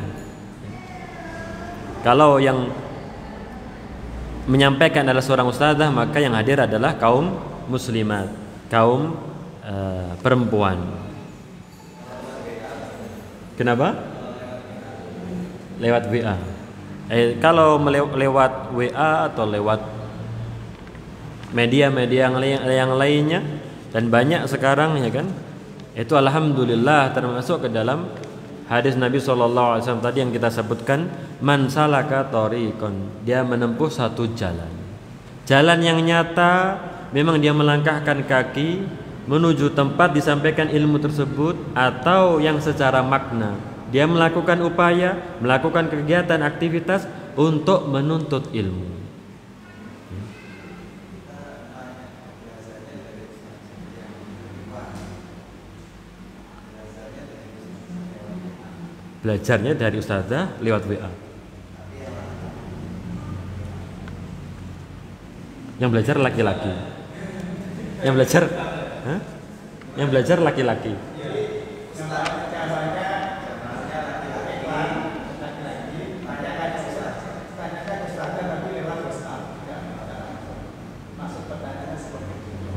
Kalau yang menyampaikan adalah seorang ustazah, maka yang hadir adalah kaum muslimat, kaum perempuan. Kenapa? Lewat WA. Kalau lewat WA atau lewat media-media yang lainnya, dan banyak sekarang ya kan, itu alhamdulillah termasuk ke dalam hadis Nabi SAW tadi yang kita sebutkan, man salaka thoriqan, dia menempuh satu jalan yang nyata, memang dia melangkahkan kaki menuju tempat disampaikan ilmu tersebut, atau yang secara makna dia melakukan upaya, melakukan kegiatan aktivitas untuk menuntut ilmu. Belajarnya dari ustazah lewat WA. Yang belajar laki-laki. Yang belajar laki-laki.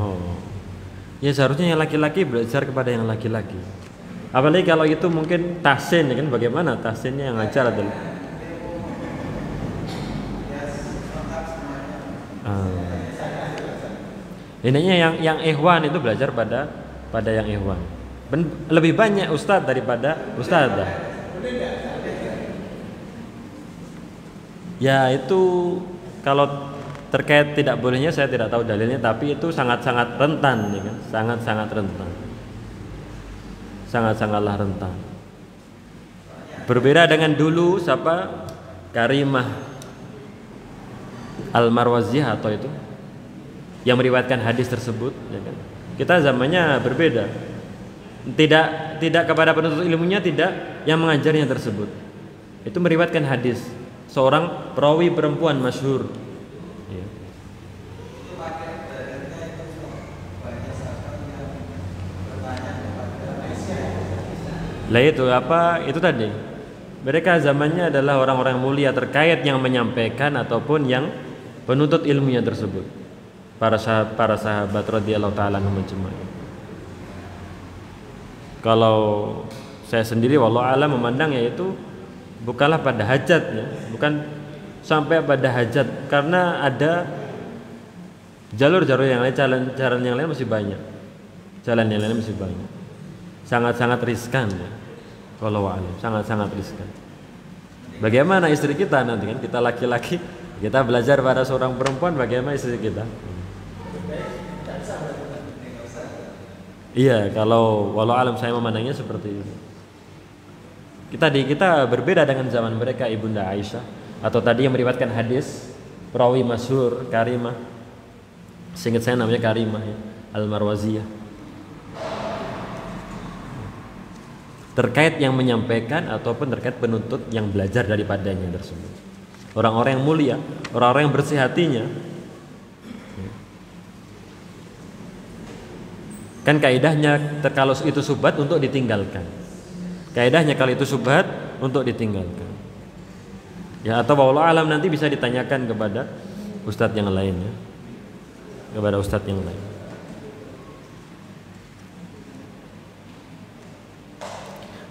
Oh. Ya seharusnya yang laki-laki belajar kepada yang laki-laki. Apalagi kalau itu mungkin tahsin, ya kan, bagaimana tahsinnya yang ngajar adalah ininya yang ikhwan itu belajar pada yang ikhwan. Lebih banyak ustadz daripada ustadzah. Ya itu kalau terkait tidak bolehnya saya tidak tahu dalilnya, tapi itu sangat-sangat rentan, ya kan? Sangat-sangat rentan. Sangat-sangatlah rentan. Berbeda dengan dulu siapa? Karimah Al-Marwaziyah atau itu yang meriwayatkan hadis tersebut, ya kan? Kita zamannya berbeda. Tidak kepada penuntut ilmunya, tidak yang mengajarnya tersebut. Itu meriwayatkan hadis. seorang perawi perempuan masyhur. Ya. Lah itu apa? Itu tadi. Mereka zamannya adalah orang-orang mulia terkait yang menyampaikan ataupun yang penuntut ilmunya tersebut. Para sahabat radhiyallahu taala anhum ajma'in. Kalau saya sendiri wallahu alam memandang yaitu bukanlah pada hajat ya, bukan sampai pada hajat, karena ada jalur-jalur yang lain, jalan yang lain masih banyak. Jalan yang lain masih banyak. Sangat-sangat riskan ya. Wallahu alam, sangat-sangat riskan. Bagaimana istri kita nanti kan, kita laki-laki, kita belajar pada seorang perempuan bagaimana istri kita. Iya, kalau walau alam saya memandangnya seperti itu. Kita berbeda dengan zaman mereka, Ibunda Aisyah atau tadi yang meriwayatkan hadis perawi masyhur Karimah. Seingat saya namanya Karimah ya, Al-Marwaziyah. Terkait yang menyampaikan ataupun terkait penuntut yang belajar daripadanya tersebut. Orang-orang yang mulia, orang-orang yang bersih hatinya. Kan kaidahnya kalau itu subhat untuk ditinggalkan. Kaidahnya kalau itu subhat untuk ditinggalkan. Ya, atau wallahu alam nanti bisa ditanyakan kepada ustadz yang lain ya. Kepada ustadz yang lain.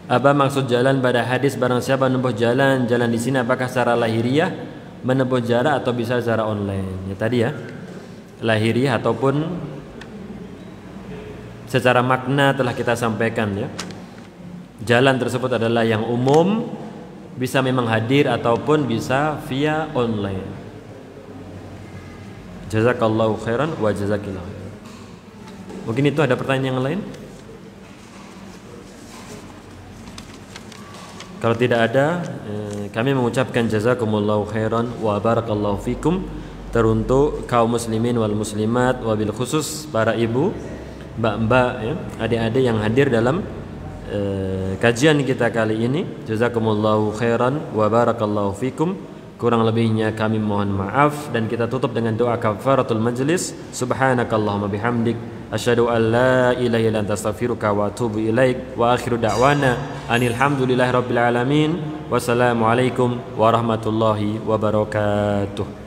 Apa maksud jalan pada hadis barang siapa menempuh jalan di sini apakah secara lahiriah menempuh jarak atau bisa secara online? Ya tadi ya. Lahiriah ataupun secara makna telah kita sampaikan ya. Jalan tersebut adalah yang umum, bisa memang hadir ataupun bisa via online. Jazakallahu khairan wa jazakillahu. Mungkin itu ada pertanyaan yang lain? Kalau tidak ada, kami mengucapkan jazakumullahu khairan wa barakallahu fikum teruntuk kaum muslimin wal muslimat, wabil khusus para ibu, mbak-mbak ya, adik-adik yang hadir dalam kajian kita kali ini. Jazakumullahu khairan wa barakallahu fikum. Kurang lebihnya kami mohon maaf dan kita tutup dengan doa kafaratul majlis. Subhanakallahumma bihamdik asyhadu an la ilaha illa anta astaghfiruka wa atubu ilaik wa akhiru da'wana anil hamdulillahi rabbil alamin. Wassalamualaikum warahmatullahi wabarakatuh.